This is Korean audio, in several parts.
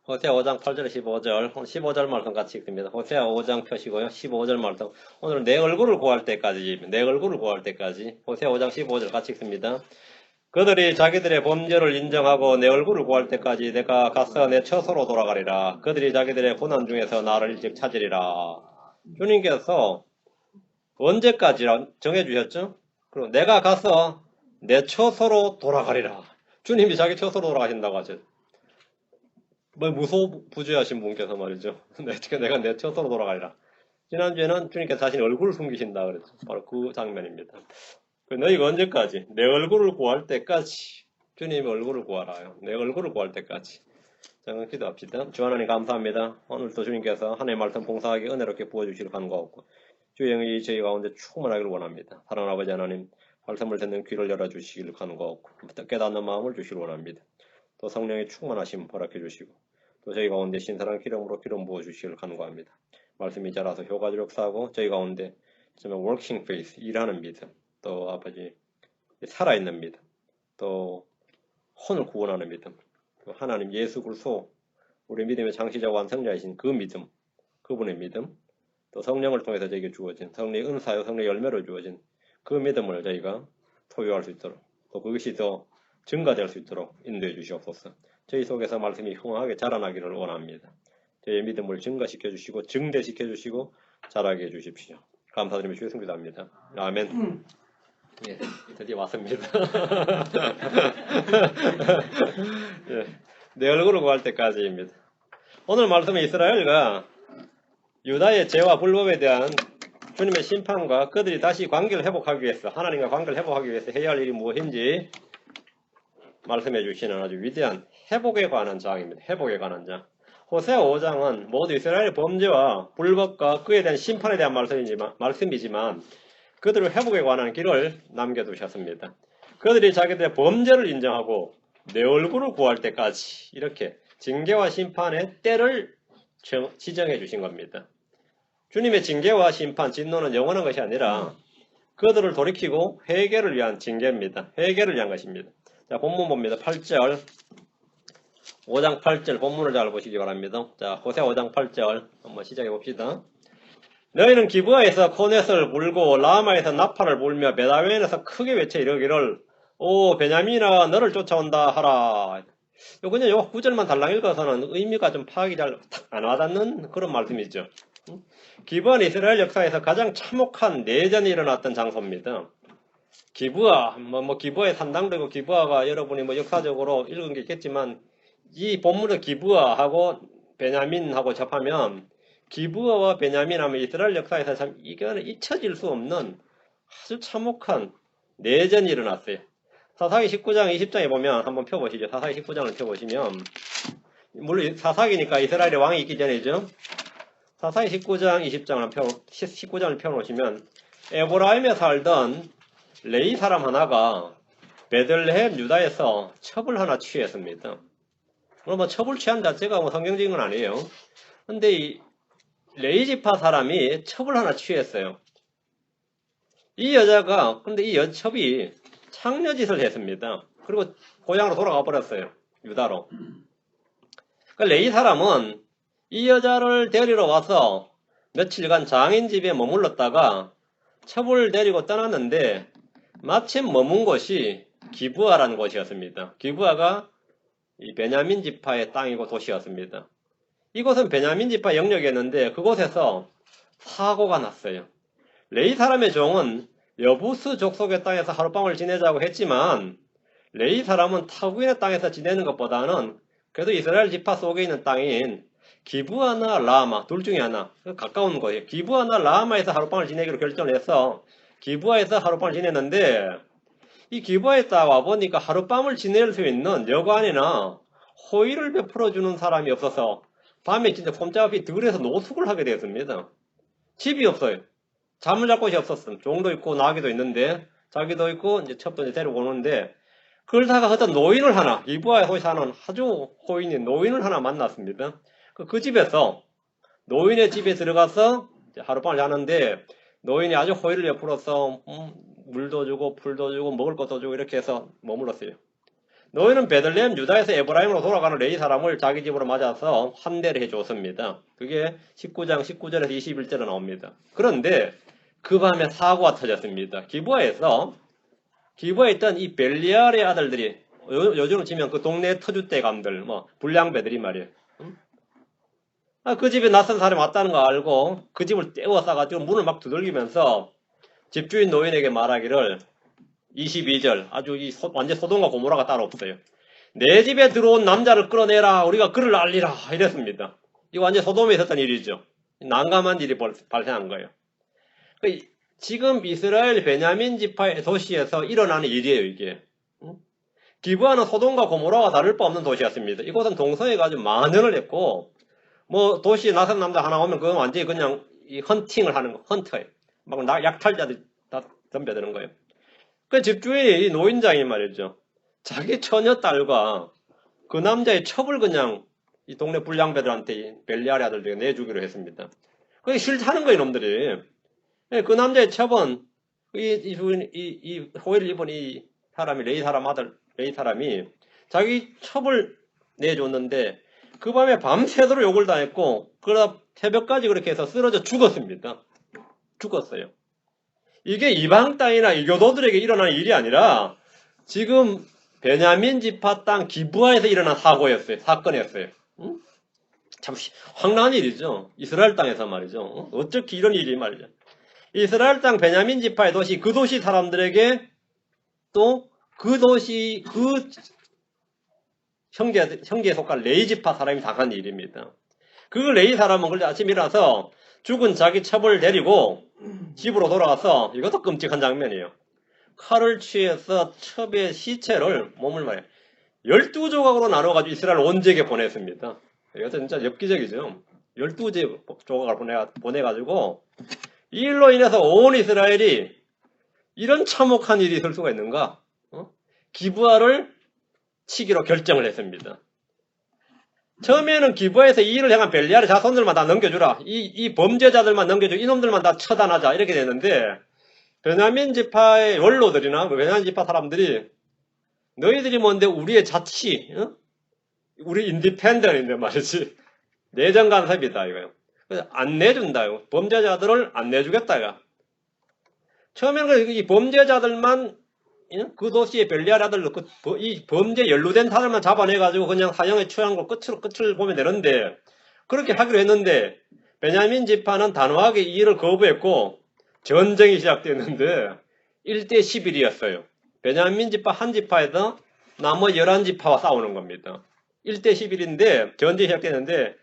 호세아 5장 8절 15절, 15절 말씀 같이 읽습니다. 호세아 5장 펴시고요. 15절 말씀. 오늘은 내 얼굴을 구할 때까지, 내 얼굴을 구할 때까지. 호세아 5장 15절 같이 읽습니다. 그들이 자기들의 범죄를 인정하고 내 얼굴을 구할 때까지 내가 가서 내 처소로 돌아가리라. 그들이 자기들의 고난 중에서 나를 일찍 찾으리라. 주님께서 언제까지 정해주셨죠? 그리고 내가 가서 내 처소로 돌아가리라. 주님이 자기 처소로 돌아가신다고 하죠. 뭐 무소부주하신 분께서 말이죠. 내가 내 처소로 돌아가리라. 지난주에는 주님께서 자신의 얼굴을 숨기신다 그랬죠. 바로 그 장면입니다. 너희가 언제까지? 내 얼굴을 구할 때까지. 주님의 얼굴을 구하라요. 내 얼굴을 구할 때까지. 자, 기도합시다. 주 하나님 감사합니다. 오늘도 주님께서 하나님의 말씀 봉사하기 은혜롭게 부어주시길 간구하고 주의 영이 저희 가운데 충만하기를 원합니다. 사랑하는 아버지 하나님, 말씀을 듣는 귀를 열어주시기를 간구하고 깨닫는 마음을 주시길 원합니다. 또 성령의 충만하심 허락해 주시고 또 저희 가운데 신선한 기름으로 기름 부어주시기를 간구합니다. 말씀이 자라서 효과를 역사하고 저희 가운데 정말 working faith, 일하는 믿음, 또 아버지 살아있는 믿음, 또 혼을 구원하는 믿음, 또 하나님 예수 그리스도 우리 믿음의 장시자 완성자이신 그 믿음, 그분의 믿음, 또 성령을 통해서 저에게 주어진 성령의 은사요 성령의 열매로 주어진 그 믿음을 저희가 소유할 수 있도록 또 그것이 더 증가될 수 있도록 인도해 주시옵소서. 저희 속에서 말씀이 흥하게 자라나기를 원합니다. 저희의 믿음을 증가시켜 주시고 증대시켜 주시고 자라게 해 주십시오. 감사드리며 주의 승리합니다. 아멘. 예, 드디어 왔습니다. 예, 내 얼굴을 구할 때까지입니다. 오늘 말씀은 이스라엘과 유다의 죄와 불법에 대한 주님의 심판과 그들이 다시 관계를 회복하기 위해서 하나님과 관계를 회복하기 위해서 해야 할 일이 무엇인지 말씀해 주시는 아주 위대한 회복에 관한 장입니다. 회복에 관한 장. 호세아 5장은 모두 이스라엘의 범죄와 불법과 그에 대한 심판에 대한 말씀이지만 그들의 회복에 관한 길을 남겨두셨습니다. 그들이 자기들의 범죄를 인정하고 내 얼굴을 구할 때까지 이렇게 징계와 심판의 때를 지정해 주신 겁니다. 주님의 징계와 심판, 진노는 영원한 것이 아니라 그들을 돌이키고 회개를 위한 징계입니다. 회개를 위한 것입니다. 자, 본문 봅니다. 8절. 5장 8절 본문을 잘 보시기 바랍니다. 자, 호세아 5장 8절 한번 시작해 봅시다. 너희는 기브아에서 코넷을 불고 라마에서 나팔을 불며 베다웬에서 크게 외쳐 이르기를 오 베냐민아 너를 쫓아온다 하라. 그냥 요 구절만 달랑 읽어서는 의미가 좀 파악이 잘 안 와닿는 그런 말씀이죠. 기브아는 이스라엘 역사에서 가장 참혹한 내전이 일어났던 장소입니다. 기브아, 기브아의 산당되고 기브아가 여러분이 역사적으로 읽은 게 있겠지만 이 본문의 기브아하고 베냐민하고 접하면 기브아와 베냐민 하면 이스라엘 역사에서 참 이거는 잊혀질 수 없는 아주 참혹한 내전이 일어났어요. 사사기 19장 20장에 보면 한번 펴보시죠. 사사기 19장을 펴보시면 물론 사사기니까 이스라엘의 왕이 있기 전이죠. 사사기 19장을 펴놓으시면 에브라임에 살던 레이 사람 하나가 베들레헴 유다에서 첩을 하나 취했습니다. 물론 첩을 취한 자체가 성경적인 건 아니에요. 근데 이 레이 지파 사람이 첩을 하나 취했어요. 이 여자가 근데 이 첩이 창녀짓을 했습니다. 그리고 고향으로 돌아가 버렸어요. 유다로. 그러니까 레이 사람은 이 여자를 데리러 와서 며칠간 장인 집에 머물렀다가 첩을 데리고 떠났는데 마침 머문 곳이 기브아라는 곳이었습니다. 기브아가 이 베냐민 지파의 땅이고 도시였습니다. 이곳은 베냐민 지파 영역이었는데 그곳에서 사고가 났어요. 레이 사람의 종은 여부스 족속의 땅에서 하룻밤을 지내자고 했지만 레이 사람은 타국인의 땅에서 지내는 것보다는 그래도 이스라엘 지파 속에 있는 땅인 기브아나 라마 둘 중에 하나 가까운 곳이에요. 기브아나 라마에서 하룻밤을 지내기로 결정을 해서 기브아에서 하룻밤을 지냈는데 이 기브아에 딱 와보니까 하룻밤을 지낼 수 있는 여관이나 호의를 베풀어주는 사람이 없어서 밤에 진짜 꼼짝없이 들에서 노숙을 하게 되었습니다. 집이 없어요. 잠을 잘 곳이 없었음. 종도 있고 나귀도 있는데 자기도 있고 이제 첩도 이제 데리고 오는데 그러다가 어떤 노인을 하나 기브아에 사는 아주 호인인 노인을 하나 만났습니다. 그 집에서 노인의 집에 들어가서 하룻밤을 자는데 노인이 아주 호의를 베풀어서 물도 주고 풀도 주고 먹을 것도 주고 이렇게 해서 머물렀어요. 노예는 베들레헴 유다에서 에브라임으로 돌아가는 레위 사람을 자기 집으로 맞아서 환대를 해줬습니다. 그게 19장 19절에서 21절에 나옵니다. 그런데 그 밤에 사고가 터졌습니다. 기부에 있던 이 벨리알의 아들들이 요즘으로 치면 그 동네 터줏대감들 불량배들이 말이에요. 그 집에 낯선 사람이 왔다는 거 알고 그 집을 떼워 싸가지고 문을 막 두들기면서 집주인 노인에게 말하기를 22절 아주 완전 소돔과 고모라가 따로 없어요. 내 집에 들어온 남자를 끌어내라. 우리가 그를 알리라. 이랬습니다. 이거 완전 소돔에 있었던 일이죠. 난감한 일이 발생한 거예요. 지금 이스라엘 베냐민 지파의 도시에서 일어나는 일이에요. 이게. 기브아는 소돔과 고모라가 다를 바 없는 도시였습니다. 이곳은 동성애가 아주 만연을 했고 도시에 나선 남자 하나 오면 그건 완전히 그냥 이 헌팅을 하는 거, 헌터예요. 막 약탈자들이 다 덤벼드는 거예요. 그 집주인이 이 노인장이 말이죠. 자기 처녀 딸과 그 남자의 첩을 그냥 이 동네 불량배들한테 벨리알의 아들들이 내주기로 했습니다. 그게 싫다는 거예요, 놈들이. 그 남자의 첩은 이 호의를 입은 이 사람이 레위 사람이 자기 첩을 내줬는데 그 밤에 밤새도록 욕을 당했고 그러다 새벽까지 그렇게 해서 쓰러져 죽었습니다. 죽었어요. 이게 이방 땅이나 이교도들에게 일어난 일이 아니라 지금 베냐민 지파 땅 기브아에서 일어난 사건이었어요. 참 황당한 일이죠. 이스라엘 땅에서 말이죠. 어떻게 이런 일이 말이죠. 이스라엘 땅 베냐민 지파의 도시, 그 도시 사람들에게 또 그 도시, 그 형제에 속한 레위 지파 사람이 당한 일입니다. 그 레위 사람은 그런데 아침에 일어나서 죽은 자기 첩을 내리고 집으로 돌아가서 이것도 끔찍한 장면이에요. 칼을 취해서 첩의 시체를 몸을 말해 12조각으로 나눠가지고 이스라엘 온 지역에 보냈습니다. 이것은 진짜 엽기적이죠. 12조각을 보내가지고 이 일로 인해서 온 이스라엘이 이런 참혹한 일이 있을 수가 있는가? 기브아를 치기로 결정을 했습니다. 처음에는 기브아에서 이 일을 행한 벨리알의 자손들만 다 넘겨주라. 이 범죄자들만 넘겨줘. 이놈들만 다 처단하자. 이렇게 됐는데 베냐민 지파의 원로들이나 베냐민 지파 사람들이 너희들이 뭔데 우리의 자치, 우리 인디펜던인데 말이지. 내정 간섭이다 이거요. 그래서 안 내준다요. 범죄자들을 안 내주겠다요. 처음에는 이 범죄자들만 그 도시의 벨리알 아들 이 범죄 연루된 사람만 잡아내가지고 그냥 사형에 처한 거 끝을 보면 되는데 그렇게 하기로 했는데 베냐민 지파는 단호하게 이 일을 거부했고 전쟁이 시작됐는데 1대 11이었어요. 베냐민 지파 한 지파에서 나머지 11지파와 싸우는 겁니다. 1대 11인데 전쟁이 시작됐는데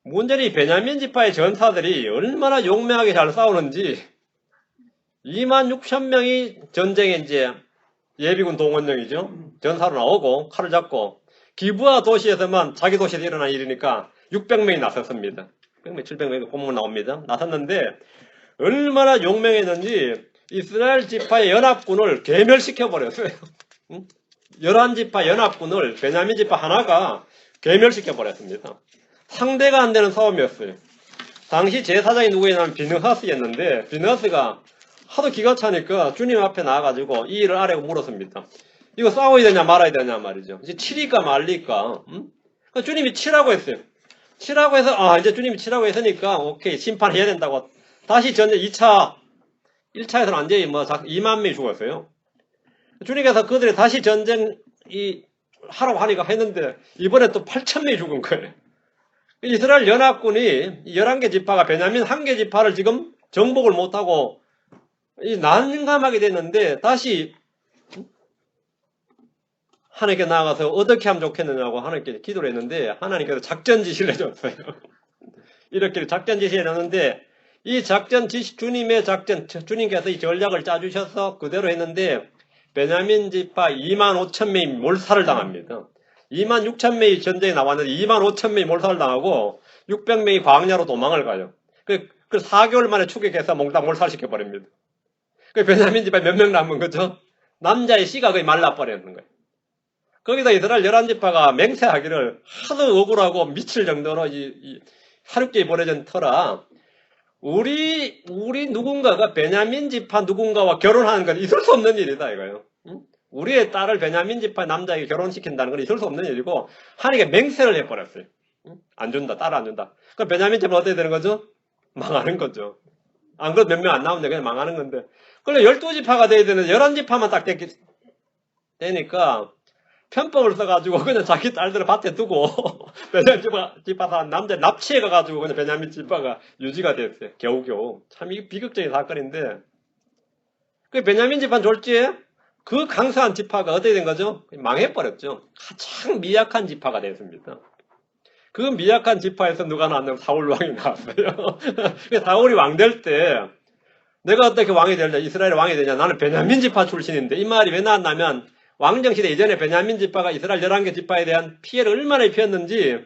문제는 베냐민 지파의 전사들이 얼마나 용맹하게 잘 싸우는지 26,000명이 전쟁에 이제 예비군 동원령이죠. 전사로 나오고 칼을 잡고 기브아 도시에서만 자기 도시에서 일어난 일이니까 600명이 나섰습니다. 600명, 700명이 본문 나옵니다. 나섰는데 얼마나 용맹했는지 이스라엘 지파의 연합군을 괴멸시켜버렸어요. 11지파 연합군을 베냐민 지파 하나가 괴멸시켜버렸습니다. 상대가 안 되는 싸움이었어요. 당시 제사장이 누구였냐면 비느하스였는데 비느하스가 하도 기가 차니까 주님 앞에 나와가지고 이 일을 아래고 물었습니다. 이거 싸워야 되냐 말아야 되냐 말이죠. 이제 치리까 말리까. 그러니까 주님이 치라고 했어요. 치라고 해서 이제 주님이 치라고 했으니까 오케이 심판해야 된다고 다시 전쟁 1차에서는 완전히 2만 명이 죽었어요. 주님께서 그들이 다시 전쟁 하라고 하니까 했는데 이번에 또 8,000명이 죽은 거예요. 이스라엘 연합군이 11개 지파가 베냐민 1개 지파를 지금 정복을 못하고 난감하게 됐는데 다시 하나님께 나아가서 어떻게 하면 좋겠느냐고 하나님께 기도를 했는데 하나님께서 작전 지시를 해줬어요. 이렇게 작전 지시를 해줬는데 이 작전 지시 주님의 작전 주님께서 이 전략을 짜주셔서 그대로 했는데 베냐민 지파 25,000명이 몰살을 당합니다. 26,000명이 전쟁에 나왔는데 25,000명이 몰살을 당하고 600명이 광야로 도망을 가요. 그 4개월 만에 추격해서 몽땅 몰살시켜버립니다. 그 베냐민 지파에 몇 명 남은 거죠? 남자의 씨가 거의 말라버리는 거예요. 거기다 이스라엘 11지파가 맹세하기를 하도 억울하고 미칠 정도로 하루끼리 보내준 터라 우리 누군가가 베냐민 지파 누군가와 결혼하는 건 있을 수 없는 일이다 이거예요. 우리의 딸을 베냐민 지파의 남자에게 결혼시킨다는 건 있을 수 없는 일이고 하나님께 맹세를 해버렸어요. 안 준다. 딸을 안 준다. 그럼 베냐민 지파는 어떻게 되는 거죠? 망하는 거죠. 안 그래도 몇 명 안 나오는데 그냥 망하는 건데. 그래 12지파가 돼야 되는데 11지파만 딱 되니까 편법을 써가지고 그냥 자기 딸들을 밭에 두고 베냐민 지파 다 남자 납치해가지고 그냥 베냐민 지파가 유지가 됐어요. 겨우겨우. 참 이게 비극적인 사건인데 그 베냐민 지파 졸지에 그 강성한 지파가 어떻게 된 거죠? 망해버렸죠. 가장 미약한 지파가 됐습니다. 그 미약한 지파에서 누가 나왔냐면 사울 왕이 나왔어요. 사울이 왕 될 때 내가 어떻게 왕이 되냐, 이스라엘 왕이 되냐, 나는 베냐민 지파 출신인데 이 말이 왜 나왔냐면 왕정시대 이전에 베냐민 지파가 이스라엘 11개 지파에 대한 피해를 얼마나 입혔는지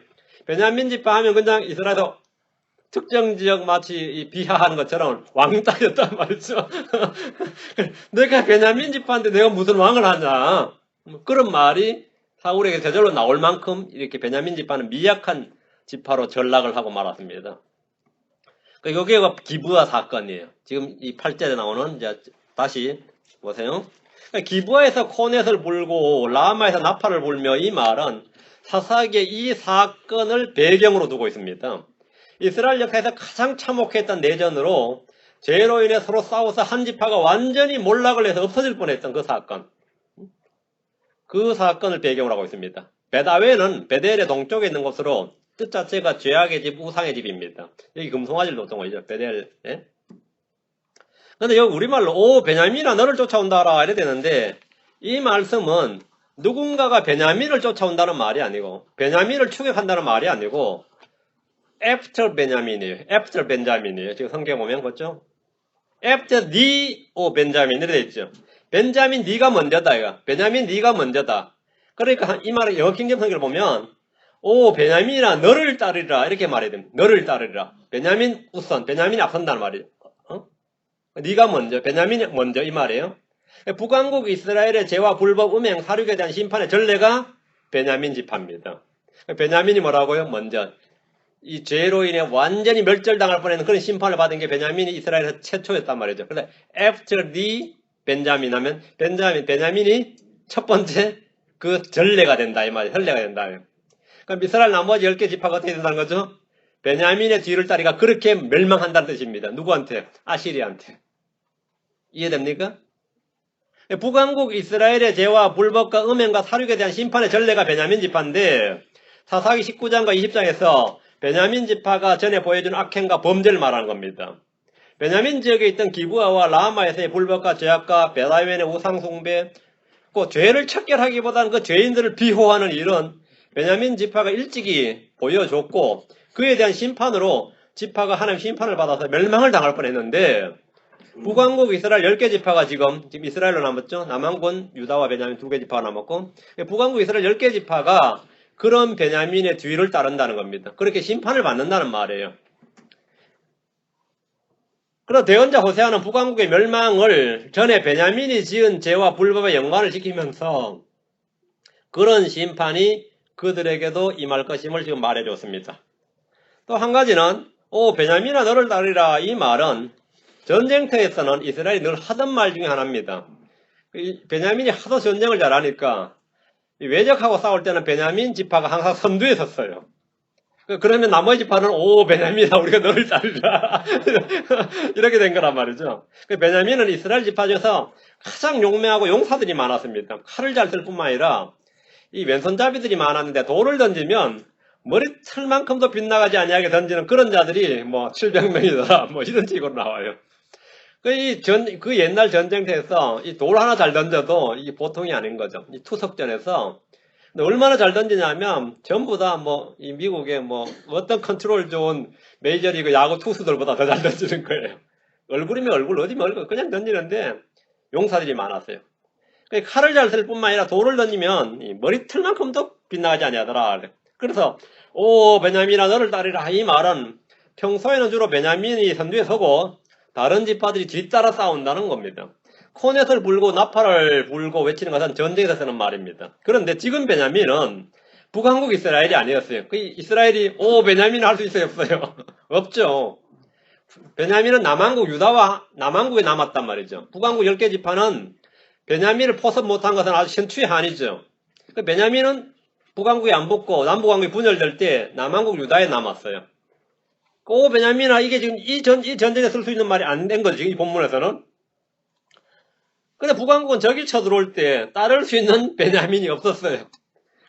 베냐민 지파 하면 그냥 이스라엘에서 특정 지역 마치 비하하는 것처럼 왕따였단 말이죠. 내가 베냐민 지파인데 내가 무슨 왕을 하냐. 그런 말이 사울에게 저절로 나올 만큼 이렇게 베냐민 지파는 미약한 지파로 전락을 하고 말았습니다. 여기가 기브아 사건이에요. 지금 이 8절에 나오는, 이제 다시 보세요. 기브아에서 코넷을 불고 라마에서 나팔을 불며 이 말은 사사기에 이 사건을 배경으로 두고 있습니다. 이스라엘 역사에서 가장 참혹했던 내전으로 죄로 인해 서로 싸워서 한 지파가 완전히 몰락을 해서 없어질 뻔했던 그 사건. 그 사건을 배경으로 하고 있습니다. 베다웨는 베델의 동쪽에 있는 곳으로 뜻 자체가 죄악의 집, 우상의 집입니다. 여기 금송아지를 노동하죠. 베델. 예? 근데 여기 우리말로 오 베냐민아 너를 쫓아온다라 이래 되는데 이 말씀은 누군가가 베냐민을 쫓아온다는 말이 아니고 베냐민을 추격한다는 말이 아니고 after 베냐민이에요. after 벤자민이에요. 지금 성경 보면 그렇죠? after the 오 벤자민 이래 돼 있죠. 벤자민 네가 먼저다 이거. 베냐민 네가 먼저다. 그러니까 이 말을 영어 킹잼 성경을 보면 오 베냐민아 너를 따르리라 이렇게 말해야 됩니다. 너를 따르리라. 베냐민 우선 베냐민이 앞선다는 말이에요. 네가 먼저 베냐민이 먼저 이 말이에요. 북왕국 이스라엘의 죄와 불법, 음행, 살육에 대한 심판의 전례가 베냐민 지파입니다. 베냐민이 뭐라고요? 먼저 이 죄로 인해 완전히 멸절당할 뻔했는 그런 심판을 받은 게 베냐민이 이스라엘에서 최초였단 말이죠. 그래서 after the 벤자민 하면 베냐민이 첫 번째 그 전례가 된다 이 말이에요. 혈례가 된다. 그럼 이스라엘 나머지 10개 지파가 어떻게 된다는 거죠? 베냐민의 뒤를 따리가 그렇게 멸망한다는 뜻입니다. 누구한테? 아시리한테. 이해됩니까? 북왕국 이스라엘의 죄와 불법과 음행과 살육에 대한 심판의 전례가 베냐민 지파인데 사사기 19장과 20장에서 베냐민 지파가 전에 보여준 악행과 범죄를 말하는 겁니다. 베냐민 지역에 있던 기브아와 라마에서의 불법과 죄악과 베다웬의 우상숭배, 그 죄를 척결하기보다는 그 죄인들을 비호하는 일은 베냐민 지파가 일찍이 보여줬고 그에 대한 심판으로 지파가 하나님 심판을 받아서 멸망을 당할 뻔했는데 북왕국 이스라엘 10개 지파가 지금 이스라엘로 남았죠. 남한군 유다와 베냐민 2개 지파가 남았고 북왕국 이스라엘 10개 지파가 그런 베냐민의 뒤를 따른다는 겁니다. 그렇게 심판을 받는다는 말이에요. 그러나 대언자 호세아는 북왕국의 멸망을 전에 베냐민이 지은 죄와 불법의 영광을 지키면서 그런 심판이 그들에게도 임할 것임을 지금 말해줬습니다. 또 한 가지는 오 베냐민아 너를 따르리라 이 말은 전쟁터에서는 이스라엘이 늘 하던 말 중에 하나입니다. 베냐민이 하도 전쟁을 잘하니까 외적하고 싸울 때는 베냐민 지파가 항상 선두에 섰어요. 그러면 나머지 지파는 오 베냐민아 우리가 너를 따르라 이렇게 된 거란 말이죠. 베냐민은 이스라엘 지파 중에서 가장 용맹하고 용사들이 많았습니다. 칼을 잘 쓸 뿐만 아니라 이 왼손잡이들이 많았는데 돌을 던지면 머리털만큼도 빗나가지 아니하게 던지는 그런 자들이 뭐 700명이더라 뭐 이런 식으로 나와요. 그 옛날 전쟁터에서 이 돌 하나 잘 던져도 이게 보통이 아닌 거죠. 이 투석전에서 얼마나 잘 던지냐면 전부 다 뭐 이 미국의 뭐 어떤 컨트롤 좋은 메이저리그 야구 투수들보다 더 잘 던지는 거예요. 얼굴이면 얼굴, 어디면 얼굴 그냥 던지는데 용사들이 많았어요. 칼을 잘 쓸 뿐만 아니라 돌을 던지면 머리털만큼도 빗나가지 아니하더라. 그래서 오 베냐민아 너를 따르라 이 말은 평소에는 주로 베냐민이 선두에 서고 다른 지파들이 뒤따라 싸운다는 겁니다. 코넷을 불고 나팔을 불고 외치는 것은 전쟁에서 쓰는 말입니다. 그런데 지금 베냐민은 북한국 이스라엘이 아니었어요. 그 이스라엘이 오 베냐민을 할 수 있어요 없어요? 없죠. 베냐민은 남한국 유다와 남한국에 남았단 말이죠. 북한국 10개 지파는 베냐민을 포섭 못한 것은 아주 현추의 한이죠. 베냐민은 북왕국에 안 붙고 남북왕국이 분열될 때 남한국 유다에 남았어요. 그 베냐민아 이게 지금 이 전쟁에 쓸 수 있는 말이 안 된 거죠. 이 본문에서는. 근데 북왕국은 적이 쳐들어올 때 따를 수 있는 베냐민이 없었어요.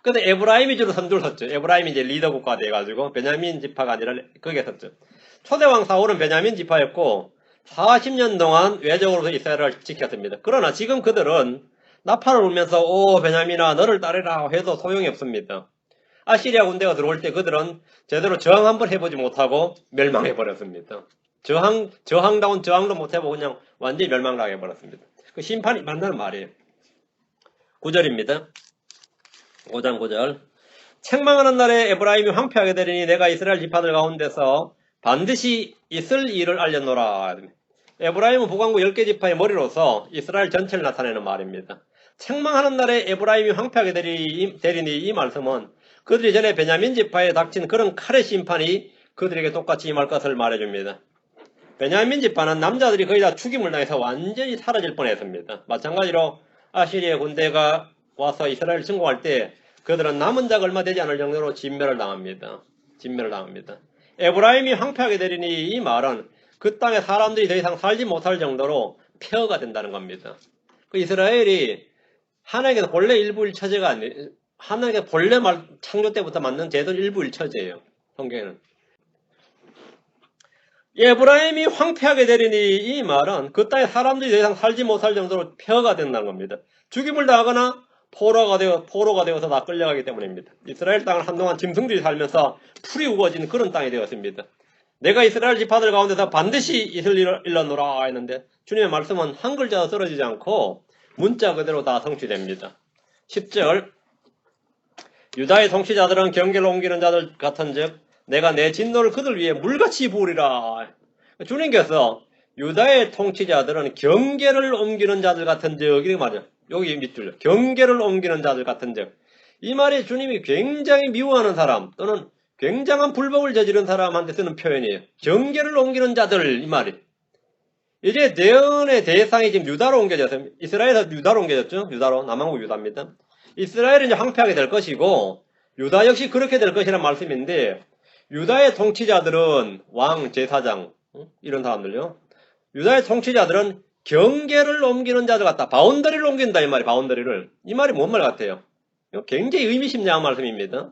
근데 에브라임이 주로 선두를 섰죠. 에브라임이 이제 리더 국가 돼가지고 베냐민 지파가 아니라 거기에 섰죠. 초대왕 사울은 베냐민 지파였고 40년 동안 외적으로서 이스라엘을 지켰습니다. 그러나 지금 그들은 나팔을 울면서 오 베냐민아 너를 따르라 해도 소용이 없습니다. 아시리아 군대가 들어올 때 그들은 제대로 저항 한번 해보지 못하고 멸망해버렸습니다. 저항다운 저항도 못해보고 그냥 완전히 멸망당해버렸습니다. 그 심판이 만나는 말이에요. 9절입니다. 5장 9절. 책망하는 날에 에브라임이 황폐하게 되리니 내가 이스라엘 지파들 가운데서 반드시 있을 일을 알려노라. 에브라임은 북왕국 10개 지파의 머리로서 이스라엘 전체를 나타내는 말입니다. 책망하는 날에 에브라임이 황폐하게 되리니 이 말씀은 그들이 전에 베냐민 지파에 닥친 그런 칼의 심판이 그들에게 똑같이 임할 것을 말해줍니다. 베냐민 지파는 남자들이 거의 다 죽임을 당해서 완전히 사라질 뻔했습니다. 마찬가지로 아시리아 군대가 와서 이스라엘을 침공할 때 그들은 남은 자가 얼마 되지 않을 정도로 진멸을 당합니다. 에브라임이 황폐하게 되리니 이 말은 그 땅에 사람들이 더 이상 살지 못할 정도로 폐허가 된다는 겁니다. 그 이스라엘이 하나님께서 본래 일부일처제가 아니에요. 하나님께서 본래 창조 때부터 만든 제도 일부일처제예요. 성경에는. 에브라임이 황폐하게 되리니 이 말은 그 땅에 사람들이 더 이상 살지 못할 정도로 폐허가 된다는 겁니다. 죽임을 당하거나 포로가 되어서 다 끌려가기 때문입니다. 이스라엘 땅은 한동안 짐승들이 살면서 풀이 우거진 그런 땅이 되었습니다. 내가 이스라엘 지파들 가운데서 반드시 있을 일을 일러노라 했는데 주님의 말씀은 한 글자도 떨어지지 않고 문자 그대로 다 성취됩니다. 10절 유다의 통치자들은 경계를 옮기는 자들 같은즉 내가 내 진노를 그들 위에 물같이 부으리라. 주님께서 유다의 통치자들은 경계를 옮기는 자들 같은즉 이렇게 말해요. 여기 밑줄 경계를 옮기는 자들 같은즉 이 말이 주님이 굉장히 미워하는 사람 또는 굉장한 불법을 저지른 사람한테 쓰는 표현이에요. 경계를 옮기는 자들 이 말이. 이제 대언의 대상이 지금 유다로 옮겨졌어요. 이스라엘에서 유다로 옮겨졌죠. 유다로 남한국 유다입니다. 이스라엘은 이제 황폐하게 될 것이고 유다 역시 그렇게 될 것이라는 말씀인데 유다의 통치자들은 왕, 제사장 이런 사람들요. 유다의 통치자들은 경계를 옮기는 자들 같다. 바운더리를 옮긴다 이 말이 바운더리를. 이 말이 뭔 말 같아요? 굉장히 의미심장한 말씀입니다.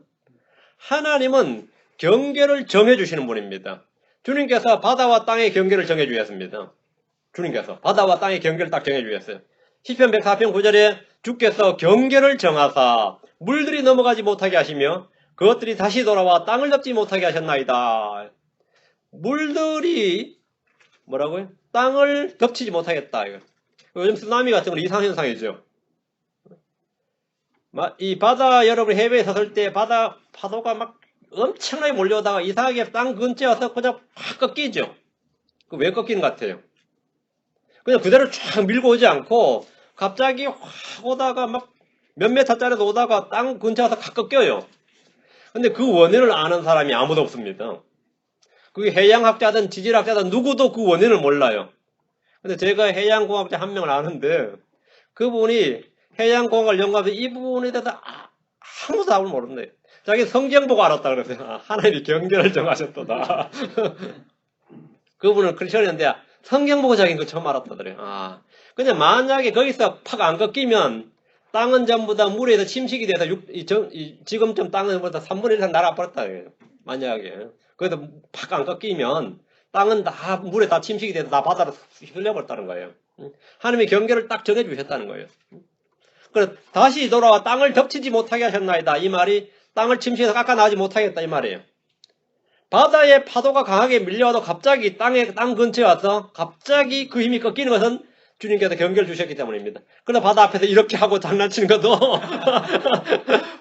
하나님은 경계를 정해주시는 분입니다. 주님께서 바다와 땅의 경계를 정해주셨습니다. 주님께서 바다와 땅의 경계를 딱 정해주셨어요. 시편 104편 9절에 주께서 경계를 정하사 물들이 넘어가지 못하게 하시며 그것들이 다시 돌아와 땅을 덮지 못하게 하셨나이다. 물들이 뭐라고요? 땅을 덮치지 못하겠다. 요즘 쓰나미 같은 건 이상현상이죠. 이 바다 여러분 해변에 섰을 때 바다 파도가 막 엄청나게 몰려오다가 이상하게 땅 근처에 와서 그냥 확 꺾이죠. 왜 꺾이는 것 같아요? 그냥 그대로 쫙 밀고 오지 않고 갑자기 확 오다가 막 몇 메타짜리도 오다가 땅 근처에 와서 확 꺾여요. 근데 그 원인을 아는 사람이 아무도 없습니다. 그게 해양학자든 지질학자든 누구도 그 원인을 몰라요. 근데 제가 해양공학자 한 명을 아는데 그분이 해양공학을 연구하면서 이 부분에 대해서 아무 답을 모른대요. 자기 성경 보고 알았다 그랬어요. 하나님이 경계를 정하셨도다. 그분은 크리스천인데 성경 보고 자기는 그 처음 알았다더래요. 근데 만약에 거기서 팍 안 꺾이면 땅은 전부 다 물에서 침식이 돼서 지금쯤 땅은 보다 3분의 1 이상 날아버렸다. 만약에. 그래서 팍 안 꺾이면 땅은 다 물에 다 침식이 돼서 다 바다로 흘려버렸다는 거예요. 하나님이 경계를 딱 정해주셨다는 거예요. 그래서 다시 돌아와 땅을 덮치지 못하게 하셨나이다. 이 말이 땅을 침식해서 깎아나가지 못하겠다 이 말이에요. 바다의 파도가 강하게 밀려와도 갑자기 땅 근처에 와서 갑자기 그 힘이 꺾이는 것은 주님께서 경계를 주셨기 때문입니다. 그러나 바다 앞에서 이렇게 하고 장난치는 것도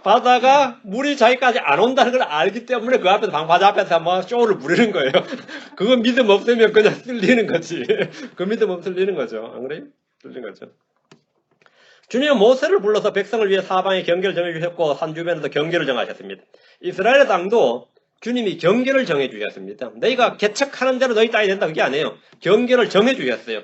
바다가 물이 자기까지 안 온다는 걸 알기 때문에 그 앞에서 바다 앞에서 뭐 쇼를 부리는 거예요. 그거 믿음 없으면 그냥 쓸리는 거지. 그 믿음 없으면 쓸리는 거죠. 안 그래요? 쓸리는 거죠. 주님은 모세를 불러서 백성을 위해 사방에 경계를 정해주셨고 산 주변에도 경계를 정하셨습니다. 이스라엘의 땅도 주님이 경계를 정해주셨습니다. 너희가 개척하는 대로 너희 땅이 된다 그게 아니에요. 경계를 정해주셨어요.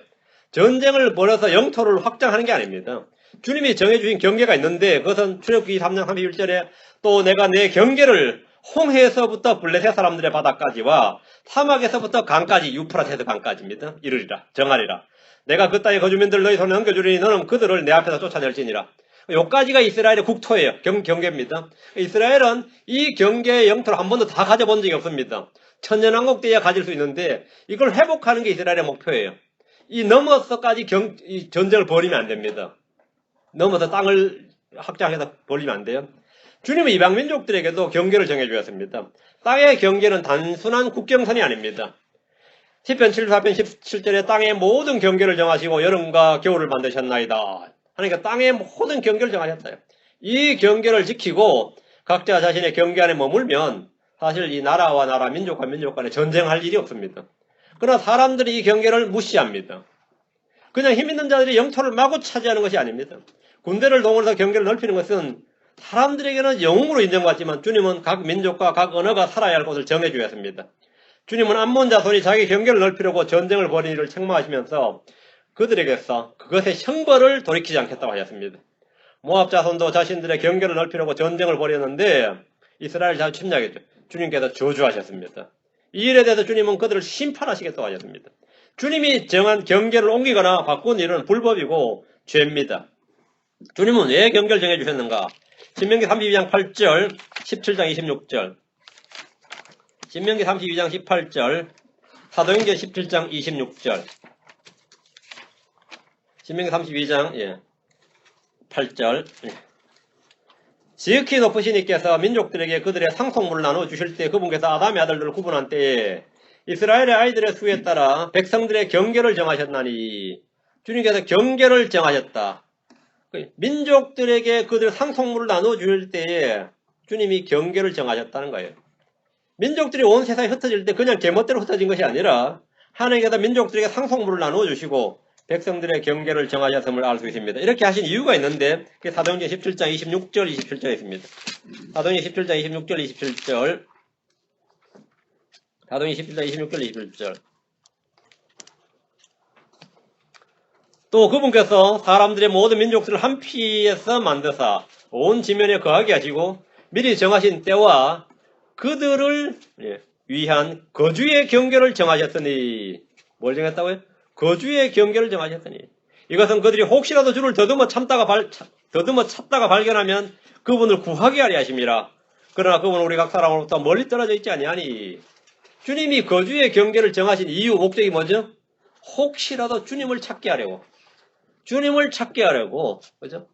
전쟁을 벌여서 영토를 확장하는 게 아닙니다. 주님이 정해주신 경계가 있는데 그것은 출애굽기 3장 31절에 또 내가 내 경계를 홍해에서부터 블레셋 사람들의 바다까지와 사막에서부터 강까지 유프라테스 강까지입니다. 이르리라 정하리라. 내가 그 땅의 거주민들 너희 손에 넘겨주리니 너는 그들을 내 앞에서 쫓아낼지니라. 요까지가 이스라엘의 국토예요. 경계입니다. 이스라엘은 이 경계의 영토를 한 번도 다 가져본 적이 없습니다. 천년왕국 때야 가질 수 있는데 이걸 회복하는 게 이스라엘의 목표예요. 이 넘어서까지 이 전쟁을 벌이면 안 됩니다. 넘어서 땅을 확장해서 벌리면 안 돼요. 주님은 이방 민족들에게도 경계를 정해주었습니다. 땅의 경계는 단순한 국경선이 아닙니다. 10편 74편 17절에 땅의 모든 경계를 정하시고 여름과 겨울을 만드셨나이다. 그러니까 땅의 모든 경계를 정하셨어요. 이 경계를 지키고 각자 자신의 경계 안에 머물면 사실 이 나라와 나라, 민족과 민족 간에 전쟁할 일이 없습니다. 그러나 사람들이 이 경계를 무시합니다. 그냥 힘있는 자들이 영토를 마구 차지하는 것이 아닙니다. 군대를 동원해서 경계를 넓히는 것은 사람들에게는 영웅으로 인정받지만 주님은 각 민족과 각 언어가 살아야 할 곳을 정해주었습니다. 주님은 암몬 자손이 자기 경계를 넓히려고 전쟁을 벌인 일을 책망하시면서 그들에게서 그것의 형벌을 돌이키지 않겠다고 하셨습니다. 모압 자손도 자신들의 경계를 넓히려고 전쟁을 벌였는데 이스라엘 자손 침략했죠. 주님께서 저주하셨습니다. 이 일에 대해서 주님은 그들을 심판하시겠다고 하셨습니다. 주님이 정한 경계를 옮기거나 바꾼 일은 불법이고 죄입니다. 주님은 왜 경계를 정해주셨는가? 신명기 32장 8절, 17장 26절, 신명기 32장 18절, 사도행전 17장 26절, 신명기 32장 8절. 지극히 높으신 이께서 민족들에게 그들의 상속물을 나눠주실 때 그분께서 아담의 아들들을 구분한 때에 이스라엘의 아이들의 수에 따라 백성들의 경계를 정하셨나니 주님께서 경계를 정하셨다. 민족들에게 그들의 상속물을 나눠줄 때에 주님이 경계를 정하셨다는 거예요. 민족들이 온 세상에 흩어질 때 그냥 제멋대로 흩어진 것이 아니라 하나님께서 민족들에게 상속물을 나눠주시고 백성들의 경계를 정하셨음을 알 수 있습니다. 이렇게 하신 이유가 있는데 그게 사도행전 17장 26절 27절에 있습니다. 사도행전 17장 26절 27절, 사도행전 17장 26절 27절. 또 그분께서 사람들의 모든 민족들을 한 피에서 만드사 온 지면에 거하게 하시고 미리 정하신 때와 그들을 위한 거주의 경계를 정하셨으니 뭘 정했다고요? 거주의 경계를 정하셨으니 이것은 그들이 혹시라도 주를 더듬어 찾다가 발견하면 그분을 구하게 하려 하심이라. 그러나 그분은 우리 각 사람으로부터 멀리 떨어져 있지 아니하니. 주님이 거주의 경계를 정하신 이유 목적이 뭐죠? 혹시라도 주님을 찾게 하려고. 주님을 찾게 하려고, 그죠?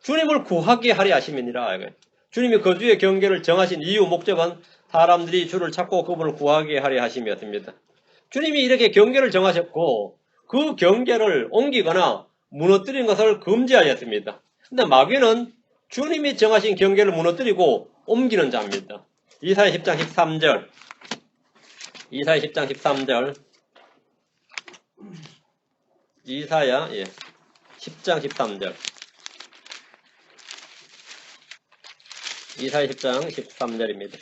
주님을 구하게 하려 하심이니라. 주님이 거주의 경계를 정하신 이유 목적은 사람들이 주를 찾고 그분을 구하게 하려 하심이었습니다. 주님이 이렇게 경계를 정하셨고 그 경계를 옮기거나 무너뜨리는 것을 금지하셨습니다. 근데 마귀는 주님이 정하신 경계를 무너뜨리고 옮기는 자입니다. 이사야 10장 13절, 이사야 10장 13절, 이사야 10장 13절, 이사야 10장 13절입니다.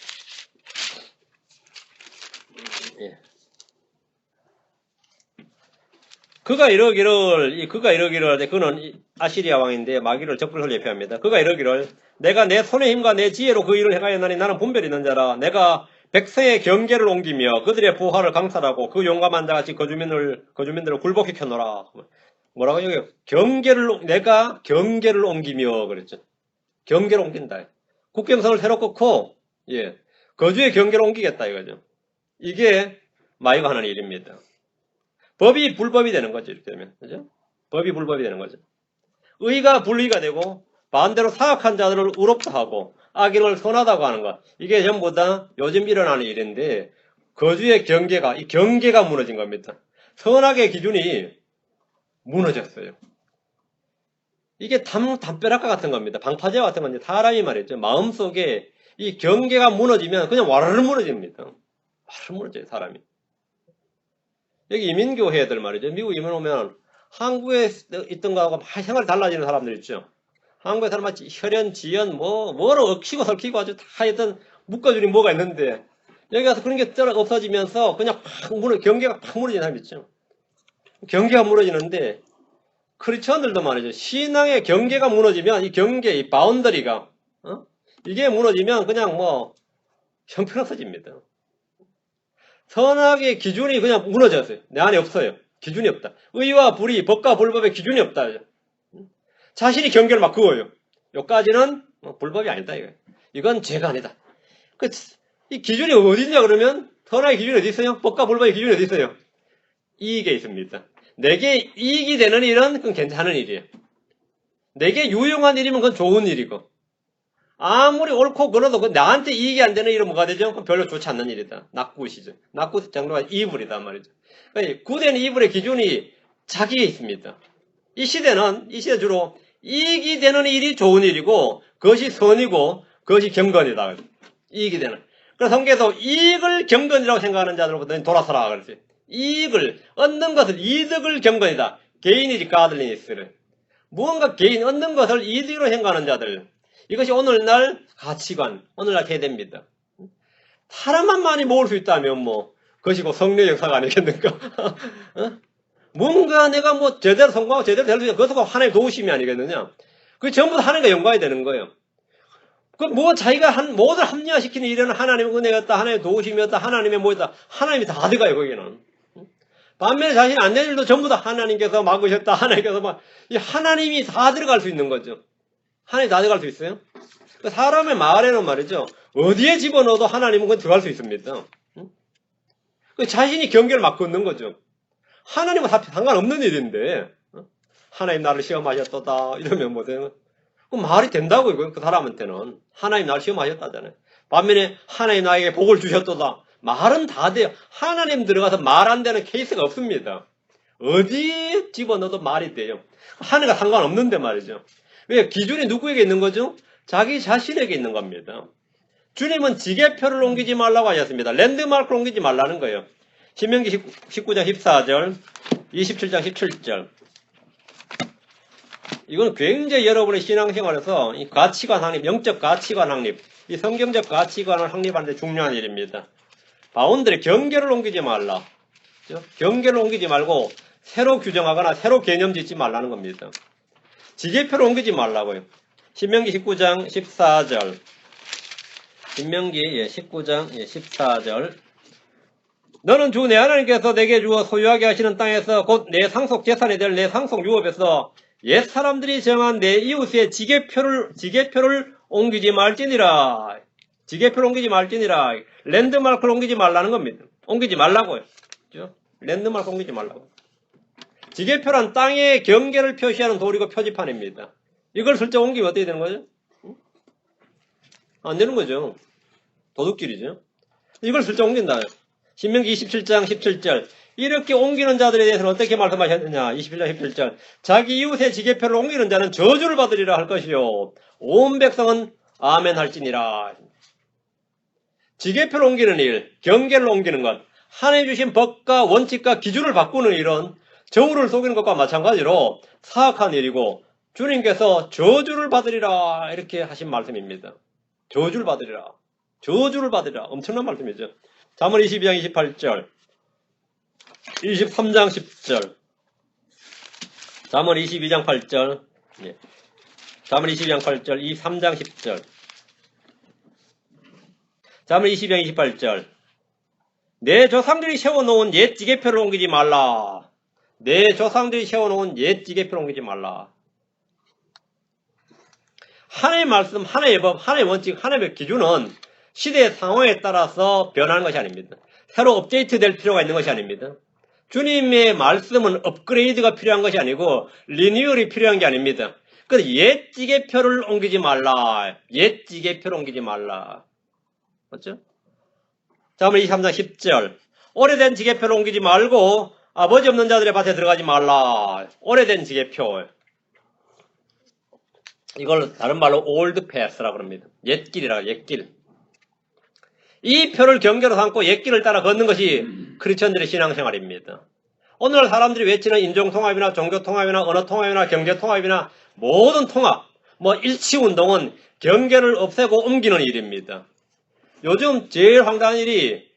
그가 이러기를 그는 아시리아 왕인데 마귀를 적그리스도로 예표합니다. 그가 이러기를 내가 내 손의 힘과 내 지혜로 그 일을 행하였나니 나는 분별이 있는 자라. 내가 백성의 경계를 옮기며 그들의 부하를 강살하고 그 용감한 자같이 거주민들을 굴복시켜 놓으라. 뭐라고 여기 내가 경계를 옮기며 그랬죠. 경계를 옮긴다. 국경선을 새로 끊고 거주의 경계를 옮기겠다 이거죠. 이게 마귀가 하는 일입니다. 법이 불법이 되는 거죠. 이렇게 되면. 그죠? 법이 불법이 되는 거죠. 의가 불의가 되고 반대로 사악한 자들을 의롭다 하고 악인을 선하다고 하는 것. 이게 전부 다 요즘 일어나는 일인데 거주의 경계가 무너진 겁니다. 선악의 기준이 무너졌어요. 이게 담벼락과 같은 겁니다. 방파제와 같은 건데 사람이 말이죠. 마음속에 이 경계가 무너지면 그냥 와르르 무너집니다. 와르르 무너져요. 사람이. 여기 이민교회들 말이죠. 미국 이민 오면 한국에 있던 거하고 생활이 달라지는 사람들 있죠. 한국에 사람 마치 혈연, 지연, 뭐로 얽히고 설키고 아주 다 하여튼 묶어주니 뭐가 있는데 여기 가서 그런 게 없어지면서 그냥 경계가 팍 무너지는 사람 있죠. 경계가 무너지는데 크리스천들도 말이죠. 신앙의 경계가 무너지면 이 경계, 이 바운더리가 이게 무너지면 그냥 뭐 형편없어집니다. 선악의 기준이 그냥 무너졌어요. 내 안에 없어요. 기준이 없다. 의와 불의, 법과 불법의 기준이 없다. 자신이 경계를 막 그어요. 여기까지는 불법이 아니다. 이건 죄가 아니다. 이 기준이 어디 있냐 그러면 선악의 기준이 어디 있어요? 법과 불법의 기준이 어디 있어요? 이익에 있습니다. 내게 이익이 되는 일은 그건 괜찮은 일이에요. 내게 유용한 일이면 그건 좋은 일이고 아무리 옳고 그러도 나한테 이익이 안 되는 일은 뭐가 되죠? 그건 별로 좋지 않는 일이다. 낙굿이죠. 낙굿 장르가 이불이다 말이죠. 그러니까 굿앤 이불의 기준이 자기에 있습니다. 이 시대 주로 이익이 되는 일이 좋은 일이고 그것이 선이고 그것이 경건이다. 이익이 되는. 그래서 성경에서 이익을 경건이라고 생각하는 자들로부터 돌아서라 그랬어요. 이익을 얻는 것을 이득을 경건이다. 개인이지 가들리니스를. 무언가 개인 얻는 것을 이득으로 생각하는 자들. 이것이 오늘날 가치관, 오늘날 대대입니다. 사람만 많이 모을 수 있다면 뭐 그것이 뭐 성례 역사가 아니겠는가? 뭔가 내가 뭐 제대로 성공하고 제대로 될 수 있는 그것도 하나님의 도우심이 아니겠느냐? 그게 전부 다 하나님과 연관이 되는 거예요. 그 뭐 자기가 모든 합리화시키는 일에는 하나님의 은혜였다, 하나님의 도우심이었다, 하나님의 뭐였다, 하나님이 다 들어가요 거기는. 반면에 자신이 안 된 일도 전부 다 하나님께서 막으셨다, 하나님께서 막 이 하나님이 다 들어갈 수 있는 거죠. 하나님이 다 들어갈 수 있어요. 사람의 말에는 말이죠. 어디에 집어넣어도 하나님은 그건 들어갈 수 있습니다. 자신이 경계를 막 걷는 거죠. 하나님은 상관없는 일인데 하나님 나를 시험하셨다 이러면 뭐돼요? 그 말이 된다고 이거 그 사람한테는 하나님 나를 시험하셨다잖아요. 반면에 하나님 나에게 복을 주셨다 말은 다 돼요. 하나님 들어가서 말 안 되는 케이스가 없습니다. 어디에 집어넣어도 말이 돼요. 하나님과 상관없는데 말이죠. 왜? 기준이 누구에게 있는 거죠? 자기 자신에게 있는 겁니다. 주님은 지게표를 옮기지 말라고 하셨습니다. 랜드마크를 옮기지 말라는 거예요. 신명기 19장 14절, 27장 17절. 이건 굉장히 여러분의 신앙생활에서 이 가치관 확립, 영적 가치관 확립, 이 성경적 가치관을 확립하는 데 중요한 일입니다. 바운드리, 경계를 옮기지 말라. 경계를 옮기지 말고 새로 규정하거나 새로 개념 짓지 말라는 겁니다. 지게표를 옮기지 말라고요. 신명기 19장 14절. 신명기 19장 14절. 너는 주 내 하나님께서 내게 주어 소유하게 하시는 땅에서 곧 내 상속 재산이 될 내 상속 유업에서 옛 사람들이 정한 내 이웃의 지게표를 옮기지 말지니라. 지게표를 옮기지 말지니라. 랜드마크를 옮기지 말라는 겁니다. 옮기지 말라고요. 그죠? 랜드마크 옮기지 말라고. 지게표란 땅의 경계를 표시하는 도리고 표지판입니다. 이걸 슬쩍 옮기면 어떻게 되는 거죠? 안 되는 거죠. 도둑질이죠. 이걸 슬쩍 옮긴다. 신명기 27장 17절. 이렇게 옮기는 자들에 대해서는 어떻게 말씀하셨느냐. 27장 17절. 자기 이웃의 지게표를 옮기는 자는 저주를 받으리라 할 것이요. 온 백성은 아멘 할지니라. 지게표를 옮기는 일, 경계를 옮기는 것, 하나님 주신 법과 원칙과 기준을 바꾸는 일은 저울을 속이는 것과 마찬가지로 사악한 일이고 주님께서 저주를 받으리라 이렇게 하신 말씀입니다. 저주를 받으리라. 저주를 받으리라. 엄청난 말씀이죠. 잠언 22장 28절 23장 10절 잠언 22장 8절 잠언 22장 8절 23장 10절 잠언 22장 28절 내 조상들이 세워놓은 옛 지게표를 옮기지 말라. 내 조상들이 세워놓은 옛 지게표를 옮기지 말라. 하나님의 말씀, 하나님의 법, 하나님의 원칙, 하나님의 기준은 시대의 상황에 따라서 변하는 것이 아닙니다. 새로 업데이트 될 필요가 있는 것이 아닙니다. 주님의 말씀은 업그레이드가 필요한 것이 아니고 리뉴얼이 필요한 게 아닙니다. 그래서 옛 지게표를 옮기지 말라. 옛 지게표를 옮기지 말라. 맞죠? 잠언 23장 10절 오래된 지게표를 옮기지 말고 아버지 없는 자들의 밭에 들어가지 말라. 오래된 지게표. 이걸 다른 말로 old path라고 합니다. 옛길이라 옛길. 이 표를 경계로 삼고 옛길을 따라 걷는 것이 크리스천들의 신앙생활입니다. 오늘날 사람들이 외치는 인종통합이나 종교통합이나 언어통합이나 경제통합이나 모든 통합, 일치운동은 경계를 없애고 옮기는 일입니다. 요즘 제일 황당한 일이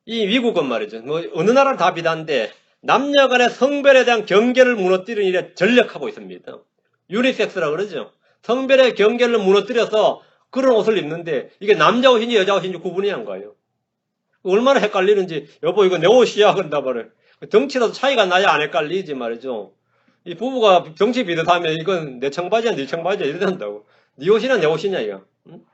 이 미국은 말이죠. 어느 나라는 다 비단데 남녀 간의 성별에 대한 경계를 무너뜨리는 일에 전력하고 있습니다. 유니섹스라고 그러죠. 성별의 경계를 무너뜨려서 그런 옷을 입는데 이게 남자 옷인지 여자 옷인지 구분이 안 가요. 얼마나 헷갈리는지 여보 이거 내 옷이야 그런다 말이에요. 덩치라도 차이가 나야 안 헷갈리지 말이죠. 이 부부가 덩치 비슷하면 이건 내 청바지야 네 청바지야 이런다고. 네 옷이냐 내 옷이냐 이거. 응?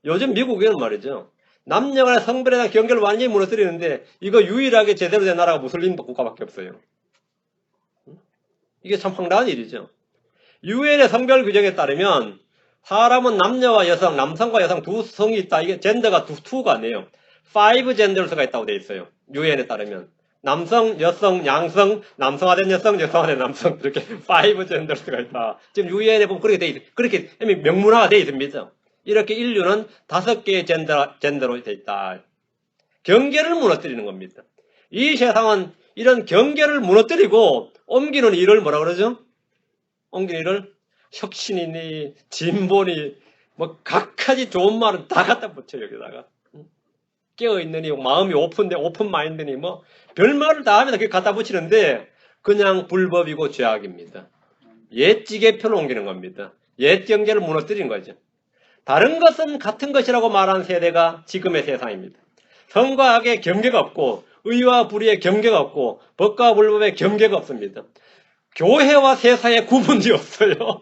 요즘 미국에는 말이죠. 남녀 간의 성별에 대한 경계를 완전히 무너뜨리는데 이거 유일하게 제대로 된 나라가 무슬림 국가밖에 없어요. 이게 참 황당한 일이죠. 유엔의 성별 규정에 따르면 사람은 남녀와 여성, 남성과 여성 두 성이 있다. 이게 젠더가 투가 아니에요. 5 젠더스가 있다고 돼 있어요. 유엔에 따르면. 남성, 여성, 양성, 남성화된 여성, 여성화된 남성 이렇게 5 젠더스가 있다. 지금 유엔에 보면 그렇게 돼 있어요. 그렇게 명문화가 돼 있습니다. 이렇게 인류는 5개의 젠더로 돼 있다. 경계를 무너뜨리는 겁니다. 이 세상은 이런 경계를 무너뜨리고 옮기는 일을 뭐라 그러죠? 옮기는 일을 혁신이니 진보니 뭐 각가지 좋은 말은 다 갖다 붙여 여기다가 깨어있느니 마음이 오픈 마인드니 뭐 별말을 다 하면서 그게 갖다 붙이는데 그냥 불법이고 죄악입니다. 옛 지게표를 옮기는 겁니다. 옛 경계를 무너뜨리는 거죠. 다른 것은 같은 것이라고 말하는 세대가 지금의 세상입니다. 선과 악의 경계가 없고 의와 불의의 경계가 없고 법과 불법의 경계가 없습니다. 교회와 세상의 구분이 없어요.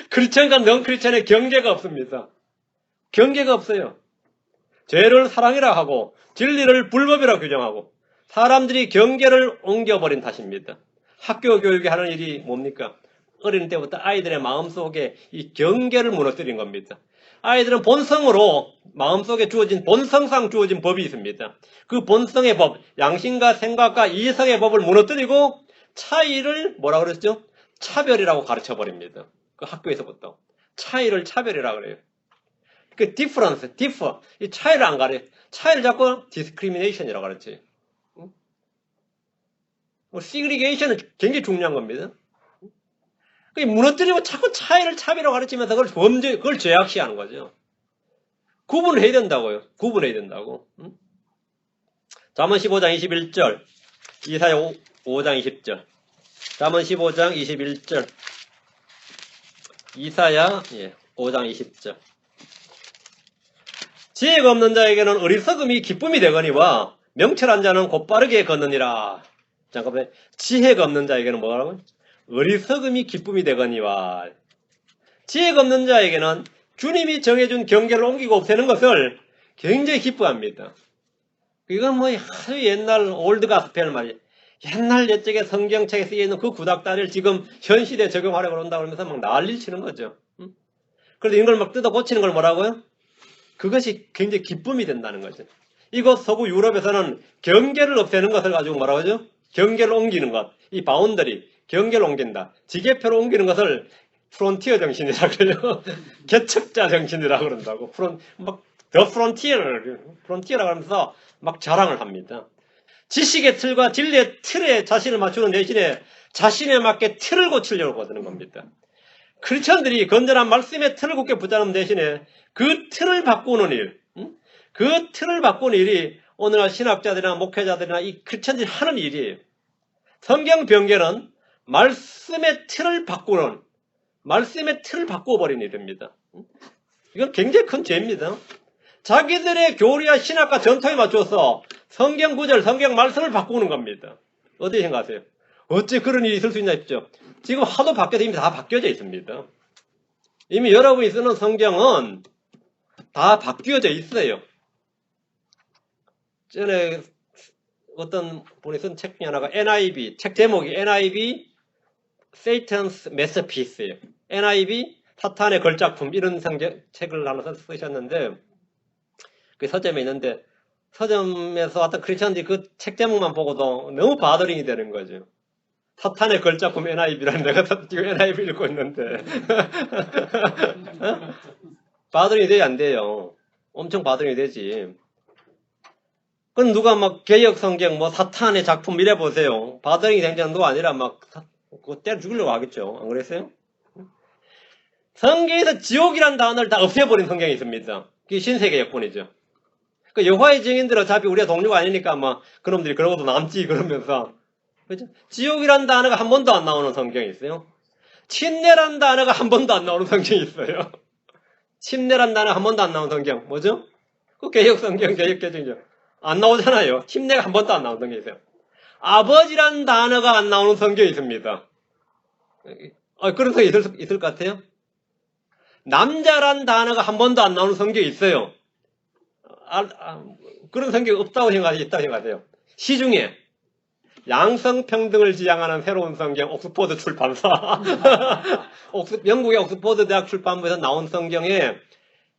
크리스천과 넌 크리스천의 경계가 없습니다. 경계가 없어요. 죄를 사랑이라 하고 진리를 불법이라 규정하고 사람들이 경계를 옮겨버린 탓입니다. 학교 교육이 하는 일이 뭡니까? 어린 때부터 아이들의 마음속에 이 경계를 무너뜨린 겁니다. 아이들은 본성으로 마음속에 주어진 본성상 주어진 법이 있습니다. 그 본성의 법, 양심과 생각과 이성의 법을 무너뜨리고 차이를 뭐라 그랬죠? 차별이라고 가르쳐버립니다. 그 학교에서부터. 차이를 차별이라고 그래요. 그 difference, differ. 이 차이를 안 가려. 차이를 자꾸 discrimination이라고 가르쳐요. segregation은 굉장히 중요한 겁니다. 무너뜨리고 자꾸 차이를 차별이라고 가르치면서 그걸 죄악시하는 거죠. 구분을 해야 된다고요. 구분해야 된다고. 잠언 15장 21절, 이사야 5장 20절. 잠언 15장 21절, 이사야 5장 20절. 지혜가 없는 자에게는 어리석음이 기쁨이 되거니와 명철한 자는 곧바르게 걷느니라. 잠깐만, 지혜가 없는 자에게는 뭐라고요? 어리석음이 기쁨이 되거니와. 지혜가 없는 자에게는 주님이 정해준 경계를 옮기고 없애는 것을 굉장히 기뻐합니다. 이건 뭐 아주 옛날 올드 가스펠 말이에요. 옛날 옛적에 성경책에 쓰여 있는 그 구닥다리를 지금 현 시대에 적용하려고 그런다고 하면서 막 난리를 치는 거죠. 그래서 이걸 막 뜯어 고치는 걸 뭐라고요? 그것이 굉장히 기쁨이 된다는 거죠. 이곳 서구 유럽에서는 경계를 없애는 것을 가지고 뭐라고 하죠? 경계를 옮기는 것. 이 바운더리, 경계를 옮긴다. 지게표를 옮기는 것을 프론티어 정신이라고 그래요. 개척자 정신이라고 그런다고. 더 프론티어라고 하면서 막 자랑을 합니다. 지식의 틀과 진리의 틀에 자신을 맞추는 대신에 자신에 맞게 틀을 고치려고 하는 겁니다. 크리스천들이 건전한 말씀의 틀을 굳게 붙잡는 대신에 그 틀을 바꾸는 일, 그 틀을 바꾸는 일이 오늘날 신학자들이나 목회자들이나 이 크리스천들이 하는 일이에요. 성경 변개는 말씀의 틀을 바꾸는, 말씀의 틀을 바꾸어버리는 일입니다. 이건 굉장히 큰 죄입니다. 자기들의 교리와 신학과 전통에 맞춰서 성경 구절, 성경 말씀을 바꾸는 겁니다. 어떻게 생각하세요? 어째 그런 일이 있을 수 있나 싶죠? 지금 하도 바뀌어서 이미 다 바뀌어져 있습니다. 이미 여러분이 쓰는 성경은 다 바뀌어져 있어요. 전에 어떤 분이 쓴 책 중에 하나가 NIV, 책 제목이 NIV Satan's Masterpiece예요. NIV 사탄의 걸작품 이런 책을 하나 쓰셨는데 그 서점에 있는데 서점에서 왔던 크리스천들이 그 책 제목만 보고도 너무 바더링이 되는 거죠. 사탄의 걸작품 NIV라는 내가 지금 NIV 읽고 있는데 바더링이 돼야 안 돼요. 엄청 바더링이 되지. 그건 누가 막 개혁 성경 뭐 사탄의 작품 이래 보세요. 바더링이 된 정도가 아니라 막 그거 때려 죽이려고 하겠죠. 안 그랬어요? 성경에서 지옥이란 단어를 다 없애버린 성경이 있습니다. 그게 신세계 역본이죠. 그 여호와의 증인들 어차피 우리가 동료가 아니니까 막 그놈들이 그러고도 남지 그러면서 그죠? 지옥이란 단어가 한 번도 안 나오는 성경이 있어요. 침례란 단어가 한 번도 안 나오는 성경이 있어요. 침례란 단어가 한 번도 안 나오는 성경. 뭐죠? 그 개혁 성경, 개혁 개정이죠. 안 나오잖아요. 침례가 한 번도 안 나오는 성경이 있어요. 아버지란 단어가 안 나오는 성경이 있습니다. 그런 성경이 있을 것 같아요? 남자란 단어가 한 번도 안 나오는 성경이 있어요. 그런 성경이 없다고 생각하세요? 있다고 생각하세요? 시중에 양성평등을 지향하는 새로운 성경, 옥스포드 출판사. 영국의 옥스포드 대학 출판부에서 나온 성경에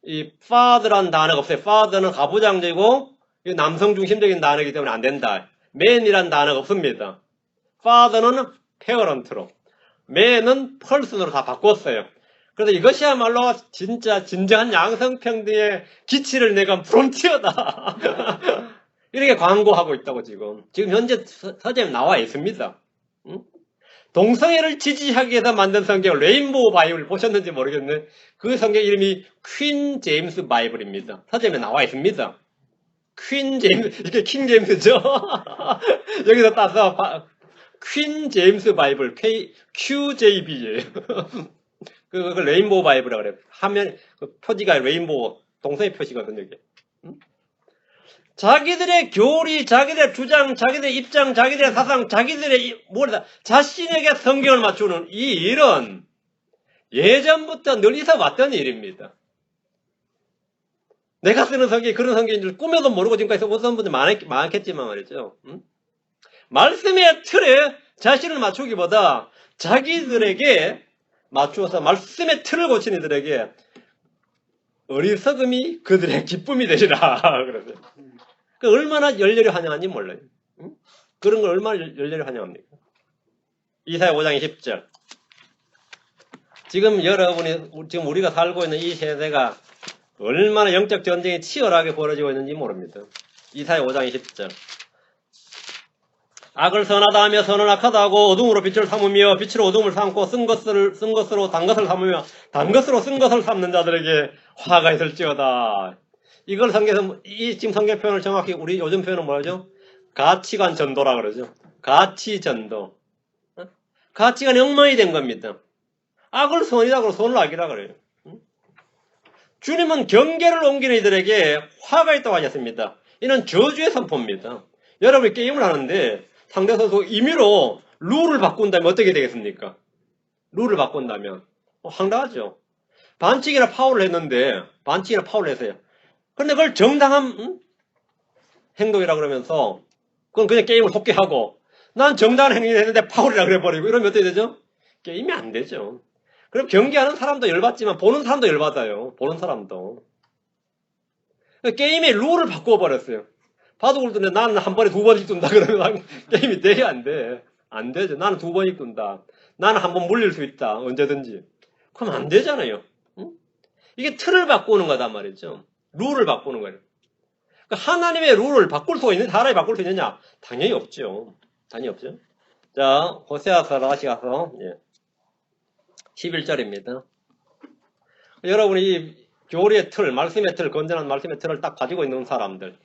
이 father란 단어가 없어요. father는 가부장제고 남성 중심적인 단어이기 때문에 안 된다. man이란 단어가 없습니다. father는 parent로, man은 person으로 다 바꿨어요. 그래서 이것이야말로 진짜 진정한 양성평등의 기치를 내건 프론티어다. 이렇게 광고하고 있다고 지금 현재 서점에 나와 있습니다. 동성애를 지지하기 위해서 만든 성경 레인보우 바이블 보셨는지 모르겠네. 그 성경 이름이 퀸 제임스 바이블입니다. 서점에 나와 있습니다. 퀸 제임스, 이게 킹 제임스죠. 여기서 따서 퀸 제임스 바이블 QJB예요. 그 레인보우 바이블이라고 그래요. 화면 표지가 레인보우 동성애 표시거든요. 이게. 자기들의 교리, 자기들의 주장, 자기들의 입장, 자기들의 사상, 자기들의 자신에게 성경을 맞추는 이 일은 예전부터 늘 있어 왔던 일입니다. 내가 쓰는 성경이 그런 성경인 줄 꿈에도 모르고 지금까지 써본 분들 많겠지만 말이죠. 말씀의 틀에 자신을 맞추기보다 자기들에게 맞추어서 말씀의 틀을 고친 이들에게 어리석음이 그들의 기쁨이 되시라. 그러세요. 얼마나 열렬히 환영한지 몰라요. 그런 걸 얼마나 열렬히 환영합니까? 이사야 5장 10절. 지금 지금 우리가 살고 있는 이 세대가 얼마나 영적 전쟁이 치열하게 벌어지고 있는지 모릅니다. 이사야 5장 10절. 악을 선하다 하며 선을 악하다 하고 어둠으로 빛을 삼으며 빛으로 어둠을 삼고 쓴 것으로 단 것을 삼으며 단 것으로 쓴 것을 삼는 자들에게 화가 있을지어다. 이걸 지금 성경 표현을 정확히 우리 요즘 표현은 뭐라죠? 가치관 전도라 그러죠. 가치 전도. 가치관이 엉망이 된 겁니다. 악을 선이라고 선을 악이라 그래요. 주님은 경계를 옮기는 이들에게 화가 있다고 하셨습니다. 이는 저주의 선포입니다. 여러분이 게임을 하는데 상대 선수 임의로 룰을 바꾼다면 어떻게 되겠습니까? 룰을 바꾼다면 황당하죠. 반칙이나 파울을 했는데 반칙이나 파울을 했어요. 그런데 그걸 정당한 행동이라 그러면서 그건 그냥 게임을 속개하고 난 정당한 행위를 했는데 파울이라 그래버리고 이러면 어떻게 되죠? 게임이 안 되죠. 그럼 경기하는 사람도 열받지만 보는 사람도 열받아요. 보는 사람도. 게임의 룰을 바꿔버렸어요. 바둑을 두는데 나는 한 번에 2번씩 둔다 그러면 게임이 돼야 안 돼. 안 되죠. 나는 2번씩 둔다. 나는 한 번 물릴 수 있다. 언제든지. 그럼 안 되잖아요. 이게 틀을 바꾸는 거단 말이죠. 룰을 바꾸는 거예요. 하나님의 룰을 바꿀 수가 있는 사람이 바꿀 수 있느냐? 당연히 없죠. 당연히 없죠. 자, 호세아서 다시 가서 11절입니다. 여러분이 이 교리의 틀, 말씀의 틀, 건전한 말씀의 틀을 딱 가지고 있는 사람들,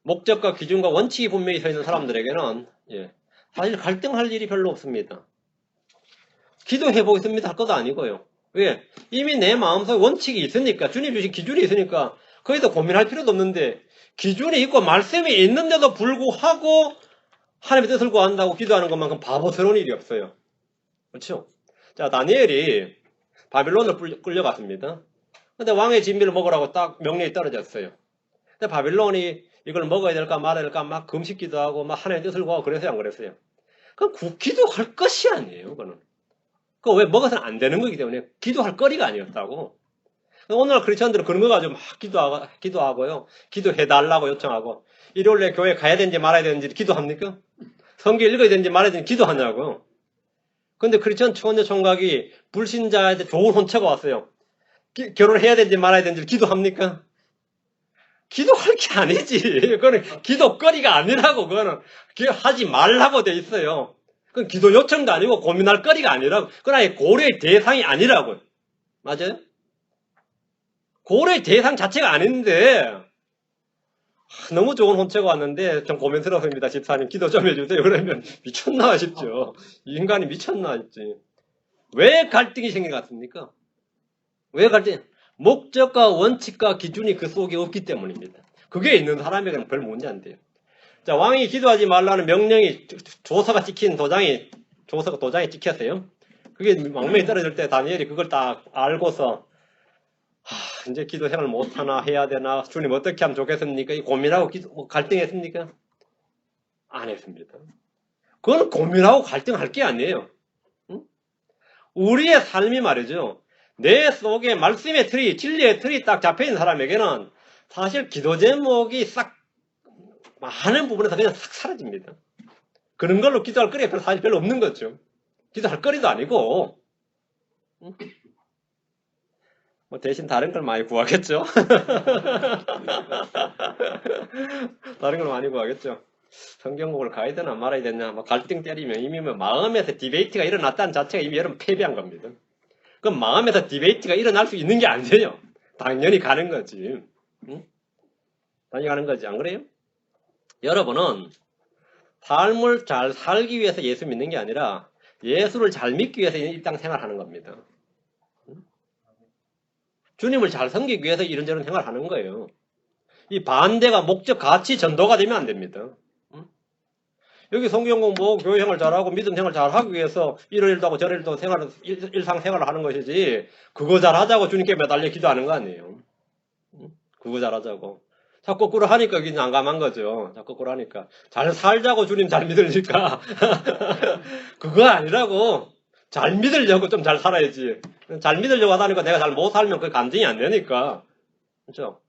목적과 기준과 원칙이 분명히 서 있는 사람들에게는 사실 갈등할 일이 별로 없습니다. 기도해 보겠습니다 할 것도 아니고요. 왜? 이미 내 마음속에 원칙이 있으니까, 주님 주신 기준이 있으니까 거기서 고민할 필요도 없는데 기준이 있고 말씀이 있는데도 불구하고 하나님의 뜻을 구한다고 기도하는 것만큼 바보스러운 일이 없어요. 그렇죠? 자, 다니엘이 바빌론을 끌려갔습니다. 근데 왕의 진미를 먹으라고 딱 명령이 떨어졌어요. 근데 바빌론이 이걸 먹어야 될까 말아야 될까 막 금식기도 하고 막 하나님의 뜻을 구하고 그랬어요, 안 그랬어요? 그건 기도할 것이 아니에요, 그거는. 그거 왜 먹어서는 안 되는 거기 때문에 기도할 거리가 아니었다고. 오늘날 크리스천들은 그런 거 가지고 막 기도하고요. 기도해달라고 요청하고. 일요일에 교회 가야 되는지 말아야 되는지 기도합니까? 성경 읽어야 되는지 말아야 되는지 기도하냐고요. 근데 크리스천 초원제 총각이 불신자한테 좋은 혼처가 왔어요. 결혼해야 되는지 말아야 되는지 기도합니까? 기도할 게 아니지. 그거는 기도거리가 아니라고. 그거는 하지 말라고 돼 있어요. 그건 기도 요청도 아니고 고민할 거리가 아니라고. 그건 아예 고려의 대상이 아니라고요. 맞아요? 고려의 대상 자체가 아닌데 너무 좋은 혼처가 왔는데 좀 고민스럽습니다. 집사님 기도 좀 해주세요. 그러면 미쳤나 싶죠. 이 인간이 미쳤나 싶지. 왜 갈등이 생긴 것 같습니까? 왜 갈등? 목적과 원칙과 기준이 그 속에 없기 때문입니다. 그게 있는 사람에게는 별 문제 안 돼요. 자, 왕이 기도하지 말라는 명령이 조서가 찍힌 도장이 찍혔어요. 그게 왕명이 떨어질 때 다니엘이 그걸 딱 알고서 이제 기도 생활 못하나 해야 되나 주님 어떻게 하면 좋겠습니까? 이 고민하고 갈등했습니까? 안 했습니다. 그건 고민하고 갈등할 게 아니에요. 응? 우리의 삶이 말이죠. 내 속에 말씀의 틀이, 진리의 틀이 딱 잡혀있는 사람에게는 사실 기도 제목이 싹 많은 부분에서 그냥 싹 사라집니다. 그런 걸로 기도할 거리가 사실 별로 없는 거죠. 기도할 거리도 아니고. 응? 뭐 대신 다른 걸 많이 구하겠죠. 다른 걸 많이 구하겠죠. 성경국을 가야 되나 말아야 되나 뭐 갈등 때리면 이미 뭐 마음에서 디베이트가 일어났다는 자체가 이미 여러분 패배한 겁니다. 그럼 마음에서 디베이트가 일어날 수 있는 게 아니에요. 당연히 가는 거지. 응? 당연히 가는 거지. 안 그래요? 여러분은 삶을 잘 살기 위해서 예수 믿는 게 아니라 예수를 잘 믿기 위해서 이 땅 생활하는 겁니다. 주님을 잘 섬기기 위해서 이런저런 생활을 하는 거예요. 이 반대가 목적, 가치, 전도가 되면 안 됩니다. 여기 성경 공부, 교회 생활 잘하고 믿음 생활 잘하기 위해서 이런 일도 하고 저런 일도 일상생활을 하는 것이지 그거 잘하자고 주님께 매달려 기도하는 거 아니에요. 그거 잘하자고. 자꾸 거꾸로 하니까 이게 난감한 거죠. 자꾸 거꾸로 하니까. 잘 살자고 주님 잘 믿으니까. 그거 아니라고. 잘 믿으려고 좀 잘 살아야지. 잘 믿으려고 하다니까 내가 잘 못 살면 그 감정이 안 되니까. 그렇죠?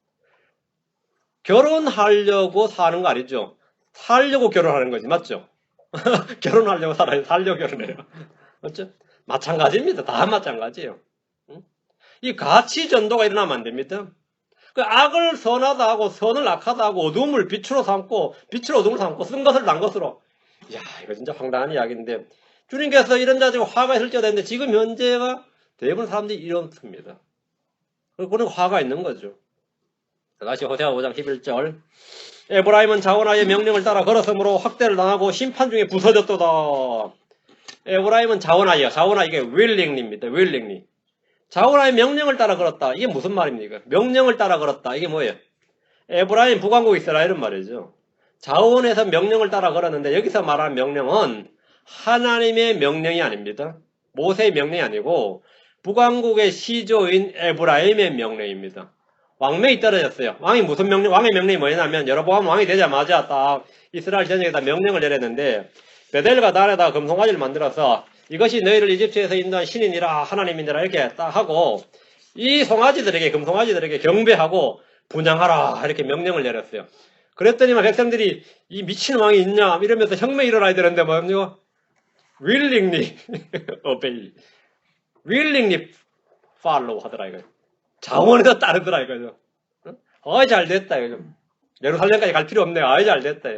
결혼하려고 사는 거 아니죠? 살려고 결혼하는 거지. 맞죠? 결혼하려고 살아요. 살려고 결혼해요. 맞죠? 마찬가지입니다. 다 마찬가지예요. 이 가치 전도가 일어나면 안 됩니다. 그 악을 선하다 하고 선을 악하다 하고 어둠을 빛으로 삼고 빛을 어둠을 삼고 쓴 것을 난 것으로. 이야, 이거 진짜 황당한 이야기인데 주님께서 이런 자들이 화가 설정되는데 지금 현재가 대부분 사람들이 이렇습니다. 그런 화가 있는 거죠. 다시 호세아 5장 11절. 에브라임은 자원하의 명령을 따라 걸었으므로 학대를 당하고 심판 중에 부서졌도다. 에브라임은 자원하여 이게 willingly입니다. willingly. 자원하의 명령을 따라 걸었다. 이게 무슨 말입니까? 명령을 따라 걸었다. 이게 뭐예요? 에브라임 북왕국 이스라엘은 말이죠. 자원에서 명령을 따라 걸었는데 여기서 말하는 명령은 하나님의 명령이 아닙니다. 모세의 명령이 아니고 북왕국의 시조인 에브라임의 명령입니다. 왕명이 떨어졌어요. 왕이 무슨 명령? 왕의 명령이 뭐냐면 여로보암 왕이 되자마자 딱 이스라엘 전역에다 명령을 내렸는데 베델과 단에다 금송아지를 만들어서 이것이 너희를 이집트에서 인도한 신이니라 하나님이니라 이렇게 딱 하고 이 송아지들에게 금송아지들에게 경배하고 분양하라 이렇게 명령을 내렸어요. 그랬더니만 백성들이 이 미친 왕이 있냐 이러면서 혁명이 일어나야 되는데 뭐요? willingly obey, willingly follow 하더라 이거요. 자원에서 따르더라 이거죠. 어이 잘 됐다 이거죠. 예루살렘까지 갈 필요 없네. 어이 잘 됐다.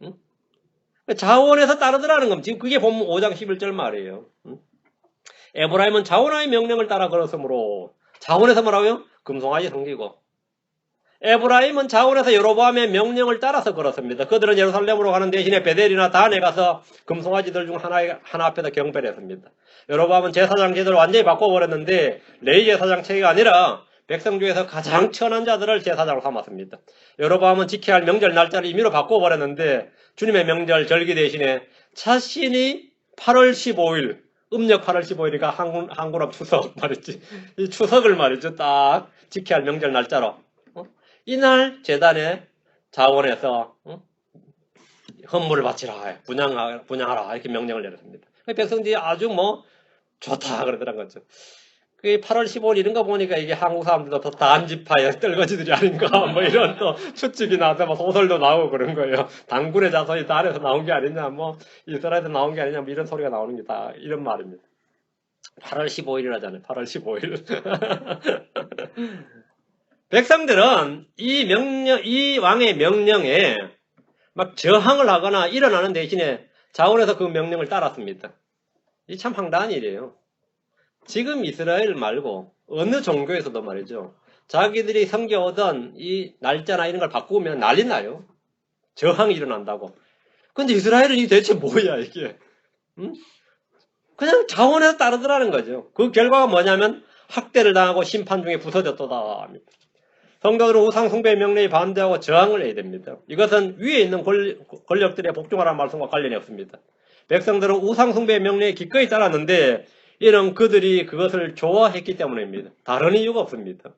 응? 자원에서 따르더라는 겁니다. 지금 그게 본문 5장 11절 말이에요. 응? 에브라임은 자원의 명령을 따라 걸었으므로 자원에서 뭐라고요? 금송아지 섬기고 에브라임은 자원에서 여로보암의 명령을 따라서 걸었습니다. 그들은 예루살렘으로 가는 대신에 베델이나 단에 가서 금송아지들 중 하나 앞에서 경배를 했습니다. 여로보암은 제사장 제도를 완전히 바꿔버렸는데 레위 제사장 체계가 아니라 백성 중에서 가장 천한 자들을 제사장으로 삼았습니다. 여로보암은 지켜야 할 명절 날짜를 임의로 바꿔버렸는데 주님의 명절 절기 대신에 자신이 8월 15일 음력 8월 15일이니까 한국으로 추석 말이지. 이 추석을 말이죠. 딱 지켜야 할 명절 날짜로 이날 제단에 자원해서 헌물을 바치라, 분양하라 이렇게 명령을 내렸습니다. 백성들이 아주 뭐 좋다 그러더란 거죠. 그 8월 15일 이런 거 보니까 이게 한국 사람들도 더 단지파의 떨거지들이 아닌가 뭐 이런 또 추측이 나서 뭐 소설도 나오고 그런 거예요. 당군의 자손이 단에서 나온 게 아니냐, 뭐 이스라엘에서 나온 게 아니냐, 뭐 이런 소리가 나오는 게 다 이런 말입니다. 8월 15일이라잖아요. 8월 15일. 백성들은 이 왕의 명령에 막 저항을 하거나 일어나는 대신에 자원에서 그 명령을 따랐습니다. 이 참 황당한 일이에요. 지금 이스라엘 말고 어느 종교에서도 말이죠. 자기들이 섬겨오던 이 날짜나 이런 걸 바꾸면 난리 나요. 저항이 일어난다고. 근데 이스라엘은 이 대체 뭐야 이게? 응? 그냥 자원에서 따르더라는 거죠. 그 결과가 뭐냐면 학대를 당하고 심판 중에 부서졌도다. 성도들은 우상 숭배의 명령에 반대하고 저항을 해야 됩니다. 이것은 위에 있는 권력들의 복종하라는 말씀과 관련이 없습니다. 백성들은 우상 숭배의 명령에 기꺼이 따랐는데 이는 그들이 그것을 좋아했기 때문입니다. 다른 이유가 없습니다.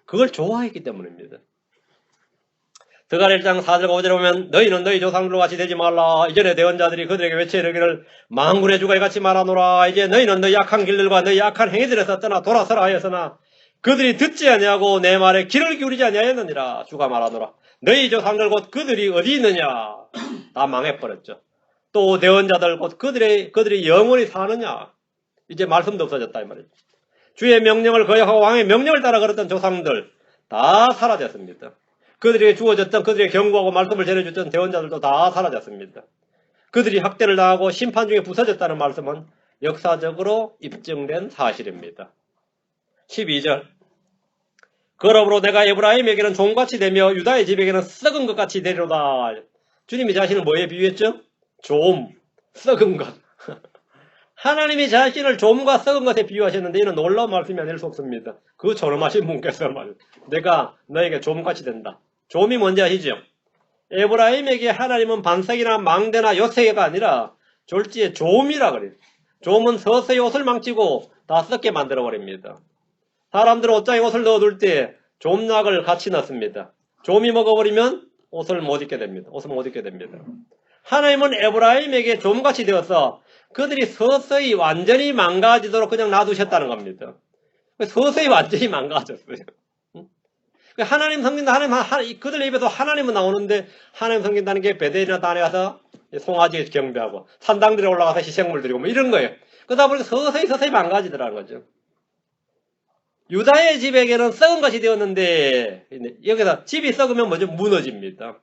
그걸 좋아했기 때문입니다. 드갈 1장 4절과 5절에 보면 너희는 너희 조상들과 같이 되지 말라. 이전에 대언자들이 그들에게 외쳐 이르기를 만군의 주가 이같이 말하노라. 이제 너희는 너희 악한 길들과 너희 악한 행위들에서 떠나 돌아서라 하였으나 그들이 듣지 아니하고 내 말에 귀를 기울이지 아니하였느니라. 주가 말하노라. 너희 조상들 곧 그들이 어디 있느냐. 다 망해버렸죠. 또 대언자들 곧 그들이 영원히 사느냐. 이제 말씀도 없어졌다 이 말이죠. 주의 명령을 거역하고 왕의 명령을 따라 걸었던 조상들 다 사라졌습니다. 그들에게 주어졌던 그들의 경고하고 말씀을 전해줬던 대언자들도 다 사라졌습니다. 그들이 학대를 당하고 심판 중에 부서졌다는 말씀은 역사적으로 입증된 사실입니다. 12절 그러므로 내가 에브라임에게는 종같이 되며 유다의 집에게는 썩은 것 같이 되리로다. 주님이 자신을 뭐에 비유했죠? 좀, 썩은 것. 하나님이 자신을 좀과 썩은 것에 비유하셨는데 이는 놀라운 말씀이 아닐 수 없습니다. 그 존엄하신 분께서 말 내가 너에게 좀같이 된다. 좀이 뭔지 아시죠? 에브라임에게 하나님은 반석이나 망대나 요새가 아니라 졸지에 좀이라 그래요. 좀은 서서히 옷을 망치고 다 썩게 만들어버립니다. 사람들은 옷장에 옷을 넣어둘 때 좀약을 같이 넣습니다. 좀이 먹어버리면 옷을 못 입게 됩니다. 옷을 못 입게 됩니다. 하나님은 에브라임에게 좀같이 되어서 그들이 서서히 완전히 망가지도록 그냥 놔두셨다는 겁니다. 서서히 완전히 망가졌어요. 하나님 섬긴다, 그들 입에서 하나님은 나오는데 하나님 섬긴다는 게 베델이나 단에 가서 송아지 경배하고 산당들에 올라가서 희생물 드리고 뭐 이런 거예요. 그러다 보니까 서서히 망가지더라는 거죠. 유다의 집에게는 썩은 것이 되었는데 여기서 집이 썩으면 뭐죠? 무너집니다.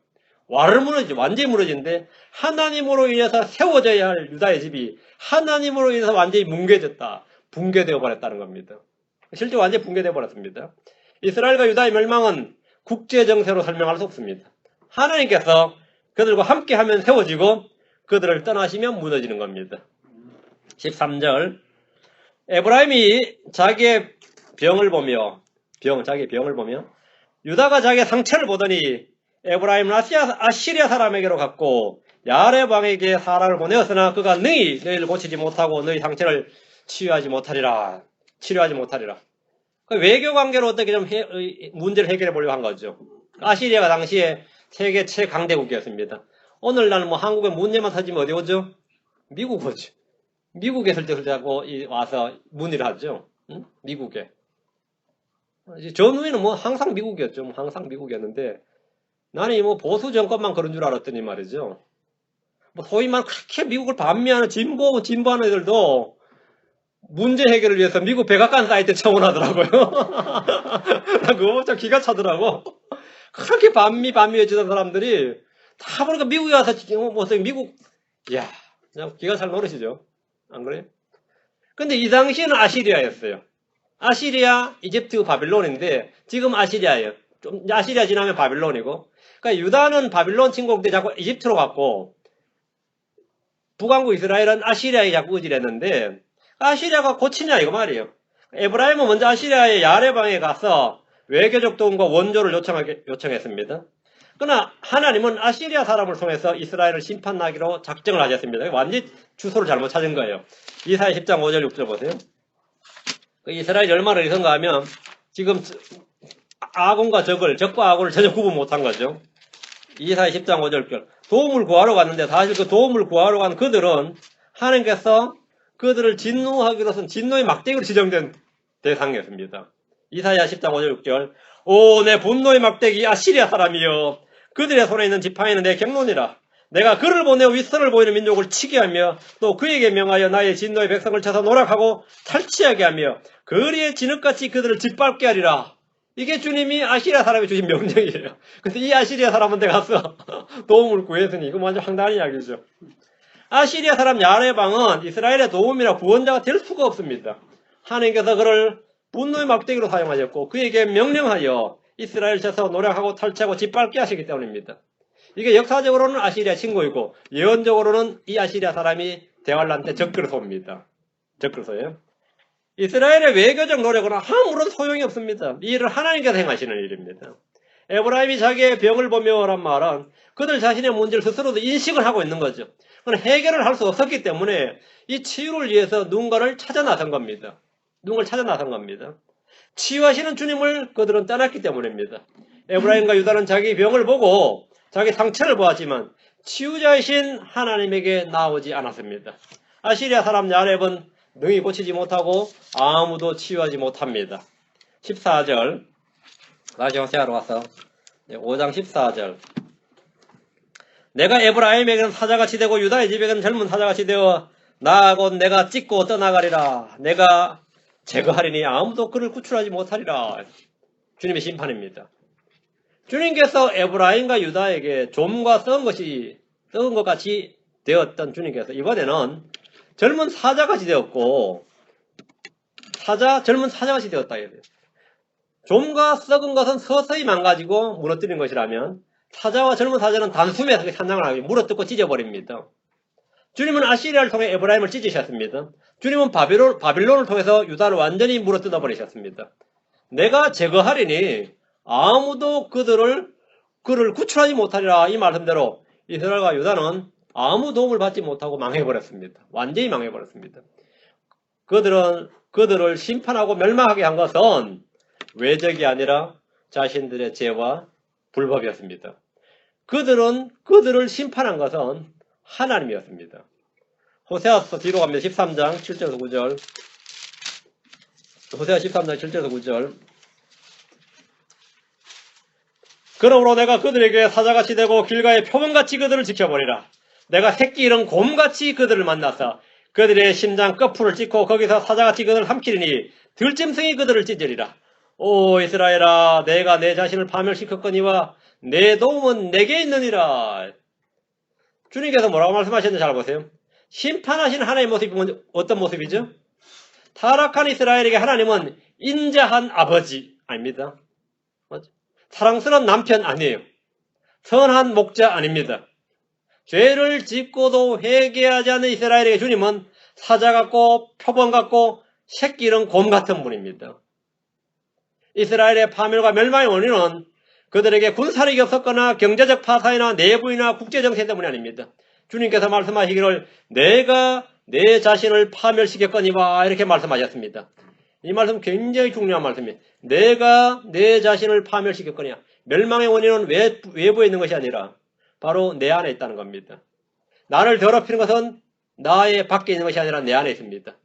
완전히 무너지는데 하나님으로 인해서 세워져야 할 유다의 집이 하나님으로 인해서 완전히 뭉개졌다. 붕괴되어 버렸다는 겁니다. 실제 완전히 붕괴되어 버렸습니다. 이스라엘과 유다의 멸망은 국제정세로 설명할 수 없습니다. 하나님께서 그들과 함께하면 세워지고 그들을 떠나시면 무너지는 겁니다. 13절 에브라임이 자기의 병을 보며 유다가 자기의 상처를 보더니 에브라임은 아시리아 사람에게로 갔고 야렙 왕에게 사람을 보내었으나 그가 능히 너희를 고치지 못하고 너희 상처를 치료하지 못하리라. 외교 관계로 어떻게 좀 문제를 해결해 보려고 한 거죠. 아시리아가 당시에 세계 최강대국이었습니다. 오늘날 뭐 한국에 문제만 터지면 어디 오죠? 미국 오죠. 미국에 설득하고 와서 문의를 하죠. 응? 미국에. 전후에는 뭐 항상 미국이었죠. 항상 미국이었는데 나는 뭐 보수 정권만 그런 줄 알았더니 말이죠. 뭐 소위 말 그렇게 미국을 반미하는 진보하는 애들도 문제 해결을 위해서 미국 백악관 사이트 청원하더라고요. 나 그거 참 기가 차더라고. 그렇게 반미해지던 사람들이 다 보니까 미국에 와서 미국, 이야, 그냥 기가 잘 노릇이죠. 안 그래요? 근데 이 당시에는 아시리아였어요. 아시리아, 이집트, 바빌론인데 지금 아시리아예요. 좀 아시리아 지나면 바빌론이고. 그러니까 유다는 바빌론 침공 때 자꾸 이집트로 갔고 북왕국 이스라엘은 아시리아에 자꾸 의지했는데 아시리아가 고치냐 이거 말이에요. 에브라임은 먼저 아시리아의 야레방에 가서 외교적 도움과 원조를 요청했습니다. 그러나 하나님은 아시리아 사람을 통해서 이스라엘을 심판하기로 작정을 하셨습니다. 완전히 주소를 잘못 찾은 거예요. 이사야 10장 5절 6절 보세요. 이스라엘이 얼마나 이선가 하면 지금 적과 악을 전혀 구분 못한 거죠. 이사야 10장 5절 6절 도움을 구하러 갔는데 사실 그 도움을 구하러 간 그들은 하나님께서 그들을 진노하기로선 진노의 막대기로 지정된 대상이었습니다. 이사야 10장 5절 6절 오 내 분노의 막대기 아시리아 사람이여 그들의 손에 있는 지팡이는 내 경론이라 내가 그를 보내어 윗선을 보이는 민족을 치게 하며 또 그에게 명하여 나의 진노의 백성을 쳐서 노락하고 탈취하게 하며 거리의 진흙같이 그들을 짓밟게 하리라. 이게 주님이 아시리아 사람이 주신 명령이에요. 근데 이 아시리아 사람한테 가서 도움을 구했으니 이거 완전 황당한 이야기죠. 아시리아 사람 야레방은 이스라엘의 도움이나 구원자가 될 수가 없습니다. 하나님께서 그를 분노의 막대기로 사용하셨고 그에게 명령하여 이스라엘 제서 노력하고 탈취하고 짓밟게 하시기 때문입니다. 이게 역사적으로는 아시리아 친구이고 예언적으로는 이 아시리아 사람이 대활란때 적그리스도 옵니다. 적그리스도예요. 이스라엘의 외교적 노력은 아무런 소용이 없습니다. 이 일을 하나님께서 행하시는 일입니다. 에브라임이 자기의 병을 보며란 말은 그들 자신의 문제를 스스로도 인식을 하고 있는 거죠. 그건 해결을 할 수 없었기 때문에 이 치유를 위해서 누군가를 찾아 나선 겁니다. 누군가를 찾아 나선 겁니다. 치유하시는 주님을 그들은 떠났기 때문입니다. 에브라임과 유다는 자기 병을 보고 자기 상처를 보았지만 치유자이신 하나님에게 나오지 않았습니다. 아시리아 사람 야렙은 능히 고치지 못하고 아무도 치유하지 못합니다. 14절 다시 호세아로 가서 5장 14절 내가 에브라임에게는 사자같이 되고 유다의 집에게는 젊은 사자같이 되어 나하고 내가 찢고 떠나가리라. 내가 제거하리니 아무도 그를 구출하지 못하리라. 주님의 심판입니다. 주님께서 에브라임과 유다에게 좀과 썩은 것 같이 되었던 주님께서 이번에는 젊은 사자같이 되었고 젊은 사자같이 되었다. 좀과 썩은 것은 서서히 망가지고 무너뜨린 것이라면 사자와 젊은 사자는 단숨에 산장을 하게 물어뜯고 찢어버립니다. 주님은 아시리아를 통해 에브라임을 찢으셨습니다. 주님은 바빌론을 통해서 유다를 완전히 물어뜯어 버리셨습니다. 내가 제거하리니 아무도 그를 구출하지 못하리라. 이 말씀대로 이스라엘과 유다는 아무 도움을 받지 못하고 망해버렸습니다. 완전히 망해버렸습니다. 그들을 심판하고 멸망하게 한 것은 외적이 아니라 자신들의 죄와 불법이었습니다. 그들을 심판한 것은 하나님이었습니다. 호세아서 뒤로 갑니다. 13장 7절에서 9절. 호세아 13장 7절에서 9절. 그러므로 내가 그들에게 사자같이 되고 길가의 표범같이 그들을 지켜버리라. 내가 새끼 잃은 곰같이 그들을 만나서 그들의 심장 끝풀을 찢고 거기서 사자같이 그들을 삼키리니 들짐승이 그들을 찢으리라. 오 이스라엘아, 내가 내 자신을 파멸시켰거니와 내 도움은 내게 있느니라. 주님께서 뭐라고 말씀하셨는지 잘 보세요. 심판하신 하나님의 모습이 어떤 모습이죠? 타락한 이스라엘에게 하나님은 인자한 아버지 아닙니다. 맞죠? 사랑스러운 남편 아니에요. 선한 목자 아닙니다. 죄를 짓고도 회개하지 않는 이스라엘에게 주님은 사자 같고 표범 같고 새끼 잃은 곰 같은 분입니다. 이스라엘의 파멸과 멸망의 원인은 그들에게 군사력이 없었거나 경제적 파산이나 내부이나 국제정세 때문이 아닙니다. 주님께서 말씀하시기를 내가 내 자신을 파멸시켰거니와 이렇게 말씀하셨습니다. 이 말씀 굉장히 중요한 말씀이에요. 내가 내 자신을 파멸시켰거니와. 멸망의 원인은 외부에 있는 것이 아니라 바로 내 안에 있다는 겁니다. 나를 더럽히는 것은 나의 밖에 있는 것이 아니라 내 안에 있습니다.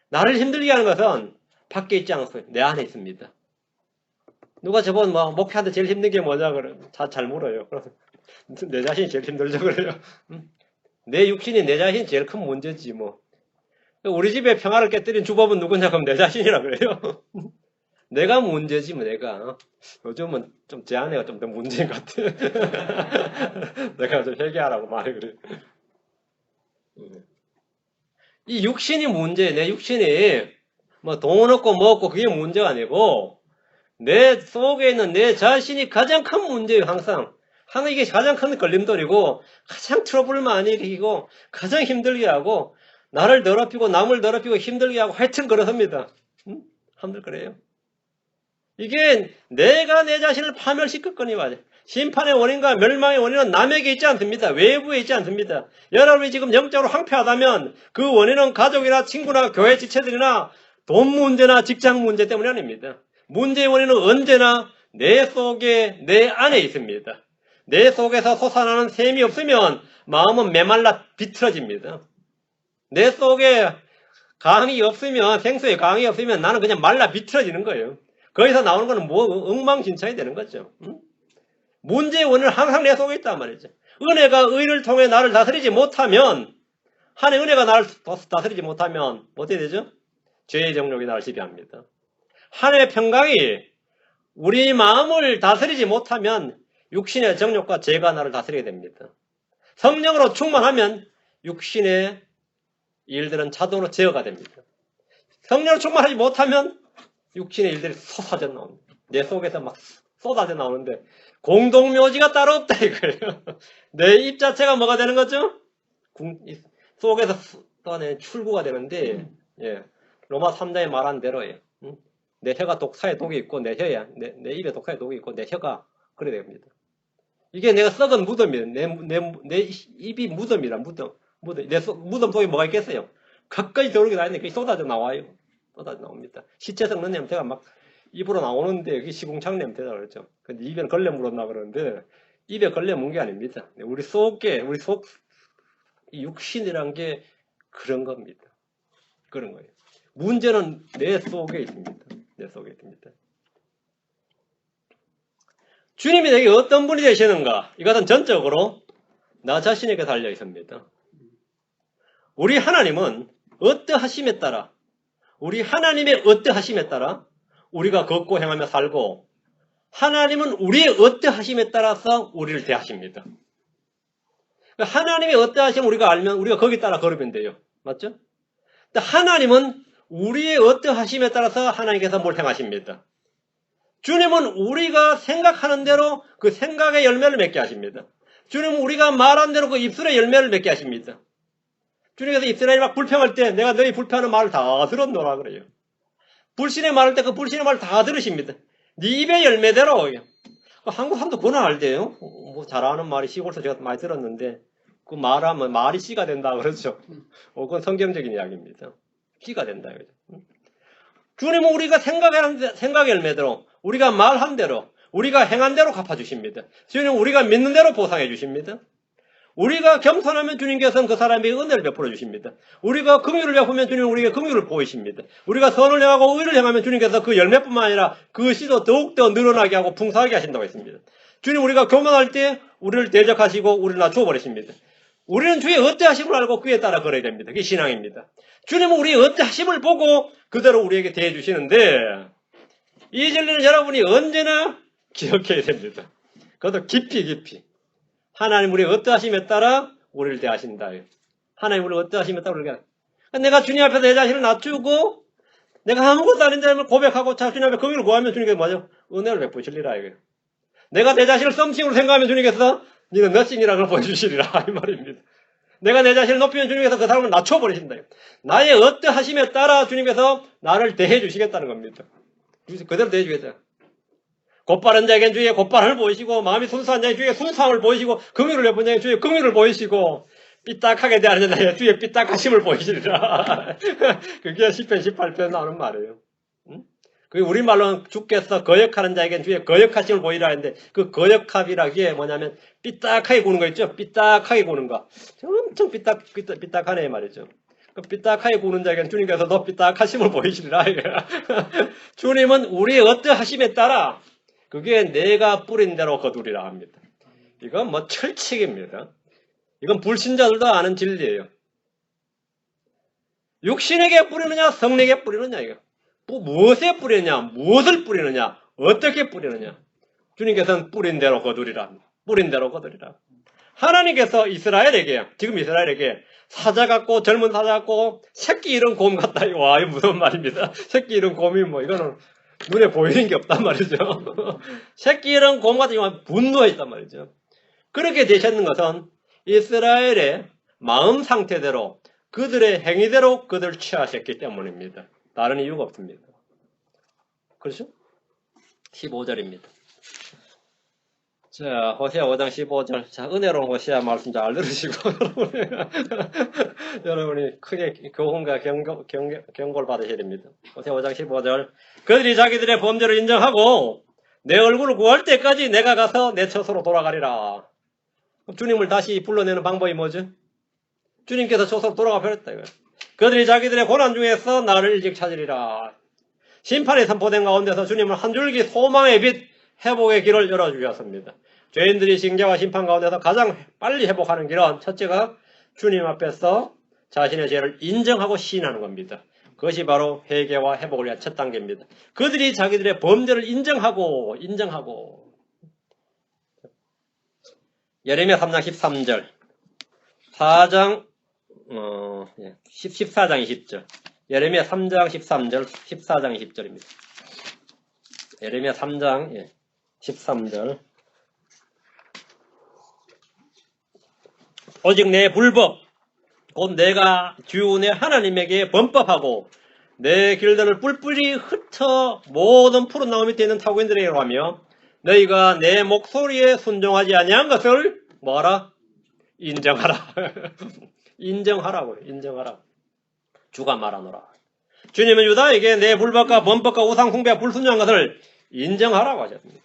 나를 힘들게 하는 것은 밖에 있지 않고 내 안에 있습니다. 누가 저번 목회하는데 제일 힘든 게 뭐냐 그러면 잘 물어요. 내 자신이 제일 힘들죠 그래요. 내 육신이 내 자신이 제일 큰 문제지 뭐. 우리 집에 평화를 깨뜨린 주범은 누구냐 그럼 내 자신이라 그래요. 내가 문제지 뭐 내가. 요즘은 좀 제 아내가 좀 더 문제인 것 같아. 내가 좀 회개하라고 말해 그래. 이 육신이 문제. 내 육신이 뭐 돈 없고 뭐 없고 그게 문제가 아니고 내 속에 있는 내 자신이 가장 큰 문제예요. 항상 이게 가장 큰 걸림돌이고 가장 트러블을 많이 일으키고 가장 힘들게 하고 나를 더럽히고 남을 더럽히고 힘들게 하고 하여튼 그렇습니다. 함들 그래요. 이게 내가 내 자신을 파멸시켰거니와. 심판의 원인과 멸망의 원인은 남에게 있지 않습니다. 외부에 있지 않습니다. 여러분이 지금 영적으로 황폐하다면 그 원인은 가족이나 친구나 교회 지체들이나 돈 문제나 직장 문제 때문이 아닙니다. 문제의 원인은 언제나 내 속에 내 안에 있습니다. 내 속에서 솟아나는 샘이 없으면 마음은 메말라 비틀어집니다. 내 속에 강이 없으면 생수에 강이 없으면 나는 그냥 말라 비틀어지는 거예요. 거기서 나오는 거는 엉망진창이 되는 거죠. 문제의 원인은 항상 내 속에 있단 말이죠. 은혜가 의를 통해 나를 다스리지 못하면 하나님의 은혜가 나를 다스리지 못하면 어떻게 되죠? 죄의 정욕이 나를 지배합니다. 하나님의 평강이 우리 마음을 다스리지 못하면 육신의 정욕과 죄가 나를 다스리게 됩니다. 성령으로 충만하면 육신의 일들은 자동으로 제어가 됩니다. 성령으로 충만하지 못하면 육신의 일들이 솟아져 나옵니다. 내 속에서 막 쏟아져 나오는데 공동묘지가 따로 없다 이거예요. 내 입 자체가 뭐가 되는 거죠? 속에서 쏟아내 출구가 되는데 예. 로마 3장에 말한 대로예요. 내 혀가 독사에 독이 있고 내 혀야 내 입에 독사에 독이 있고 내 혀가 그래 됩니다. 이게 내가 썩은 무덤이에요. 내 입이 무덤이라 무덤. 무덤 속에 뭐가 있겠어요? 가까이 들어오게 다니는데 그게 쏟아져 나와요. 쏟아져 나옵니다. 시체 썩는 냄새가 막 입으로 나오는데 그게 시궁창 냄새다 그러죠. 근데 입에는 걸레 물었나 그러는데 입에 걸레 문 게 아닙니다. 우리 속 육신이란 게 그런 겁니다. 그런 거예요. 문제는 내 속에 있습니다. 내 속에 있습니다. 주님이 내게 어떤 분이 되시는가? 이것은 전적으로 나 자신에게 달려 있습니다. 우리 하나님은 어떠하심에 따라 우리 하나님의 어떠하심에 따라 우리가 걷고 행하며 살고 하나님은 우리의 어떠하심에 따라서 우리를 대하십니다. 하나님의 어떠하심을 우리가 알면 우리가 거기에 따라 걸으면 돼요. 맞죠? 하나님은 우리의 어떠하심에 따라서 하나님께서 뭘 행하십니다. 주님은 우리가 생각하는 대로 그 생각의 열매를 맺게 하십니다. 주님은 우리가 말한 대로 그 입술의 열매를 맺게 하십니다. 주님께서 이스라엘이 막 불평할 때 내가 너희 불평하는 말을 다 들었노라 그래요. 불신의 말할 때 그 불신의 말을 다 들으십니다. 네 입의 열매대로. 한국 사람도 그건 알대요. 뭐 잘하는 말이 시골에서 제가 많이 들었는데 그 말하면 말이 씨가 된다 그러죠. 그건 성경적인 이야기입니다. 씨가 된다. 주님은 우리가 생각의 열매대로 우리가 말한 대로 우리가 행한 대로 갚아주십니다. 주님은 우리가 믿는 대로 보상해 주십니다. 우리가 겸손하면 주님께서는 그 사람에게 은혜를 베풀어 주십니다. 우리가 긍휼을 베푸면 주님은 우리에게 긍휼을 보이십니다. 우리가 선을 행하고 의를 행하면 주님께서 그 열매뿐만 아니라 그 씨도 더욱더 늘어나게 하고 풍성하게 하신다고 했습니다. 주님 우리가 교만할 때 우리를 대적하시고 우리를 낮추어 버리십니다. 우리는 주의 어떠하심을 알고 그에 따라 걸어야 됩니다. 그게 신앙입니다. 주님은 우리의 어떠하심을 보고 그대로 우리에게 대해 주시는데 이 진리는 여러분이 언제나 기억해야 됩니다. 그것도 깊이 하나님 우리의 어떠하심에 따라 우리를 대하신다. 하나님 우리의 어떠하심에 따라 우리가 내가 주님 앞에서 내 자신을 낮추고 내가 아무것도 아닌 자임을 고백하고 주님 앞에 긍휼을 구하면 주님께서 뭐죠? 은혜를 베푸시리라 이거예요. 내가 내 자신을 썸씽으로 생각하면 주님께서 너는 너싱이라는 걸 보여주시리라 이 말입니다. 내가 내 자신을 높이면 주님께서 그 사람을 낮춰버리신다. 나의 어떠하심에 따라 주님께서 나를 대해 주시겠다는 겁니다. 그대로 대해 주겠어요. 곧바른 자에겐 주의 곧바름을 보이시고 마음이 순수한 자에게 주의 순수함을 보이시고 긍휼을 베푼 자에게 주의 긍휼을 보이시고 삐딱하게 대하는 자에게 주의 삐딱하심을 보이시리라. 그게 10편 18편 나오는 말이에요. 그 우리말로는 주께서 거역하는 자에겐 주의 거역하심을 보이라 했는데 그 거역합이라기에 뭐냐면 삐딱하게 구는 거 있죠? 삐딱하게 구는 거. 엄청 삐딱하네 말이죠. 그 삐딱하게 구는 자에겐 주님께서 너 삐딱하심을 보이시리라. 주님은 우리의 어떠하심에 따라 그게 내가 뿌린 대로 거두리라 합니다. 이건 뭐 철칙입니다. 이건 불신자들도 아는 진리예요. 육신에게 뿌리느냐 성령에게 뿌리느냐 이거. 무엇에 뿌리느냐 무엇을 뿌리느냐 어떻게 뿌리느냐. 주님께서는 뿌린 대로 거두리라. 뿌린 대로 거두리라. 하나님께서 이스라엘에게 지금 이스라엘에게 사자 같고 젊은 사자 같고 새끼 이런 곰 같다. 와 이거 무서운 말입니다. 새끼 이런 곰이 뭐 이거는 눈에 보이는 게 없단 말이죠. 새끼 이런 곰 같은 경우는 분노해 있단 말이죠. 그렇게 되셨는 것은 이스라엘의 마음 상태대로 그들의 행위대로 그들을 취하셨기 때문입니다. 다른 이유가 없습니다. 그렇죠? 15절입니다. 자, 호세아 5장 15절. 자, 은혜로운 호세아 말씀 잘 들으시고 여러분이 크게 교훈과 경고를 받으셔야 됩니다. 호세아 5장 15절. 그들이 자기들의 범죄를 인정하고 내 얼굴을 구할 때까지 내가 가서 내 처소로 돌아가리라. 주님을 다시 불러내는 방법이 뭐죠? 주님께서 처소로 돌아가 버렸다 이거예요. 그들이 자기들의 고난 중에서 나를 일찍 찾으리라. 심판의 선포된 가운데서 주님은 한 줄기 소망의 빛 회복의 길을 열어주셨습니다. 죄인들이 징계와 심판 가운데서 가장 빨리 회복하는 길은 첫째가 주님 앞에서 자신의 죄를 인정하고 시인하는 겁니다. 그것이 바로 회개와 회복을 위한 첫 단계입니다. 그들이 자기들의 범죄를 인정하고 예레미야 3장 13절 14장 20절 예레미야 3장 13절 14장 20절입니다. 예레미야 3장 13절. 오직 내 불법 곧 내가 주 내 하나님에게 범법하고 내 길들을 뿔뿔이 흩어 모든 푸른 나무 밑에 있는 타국인들에게로 하며 너희가 내 목소리에 순종하지 아니한 것을 뭐하라? 인정하라. 인정하라고요. 인정하라. 주가 말하노라. 주님은 유다에게 내 불법과 범법과 우상 숭배와 불순종한 것을 인정하라고 하셨습니다.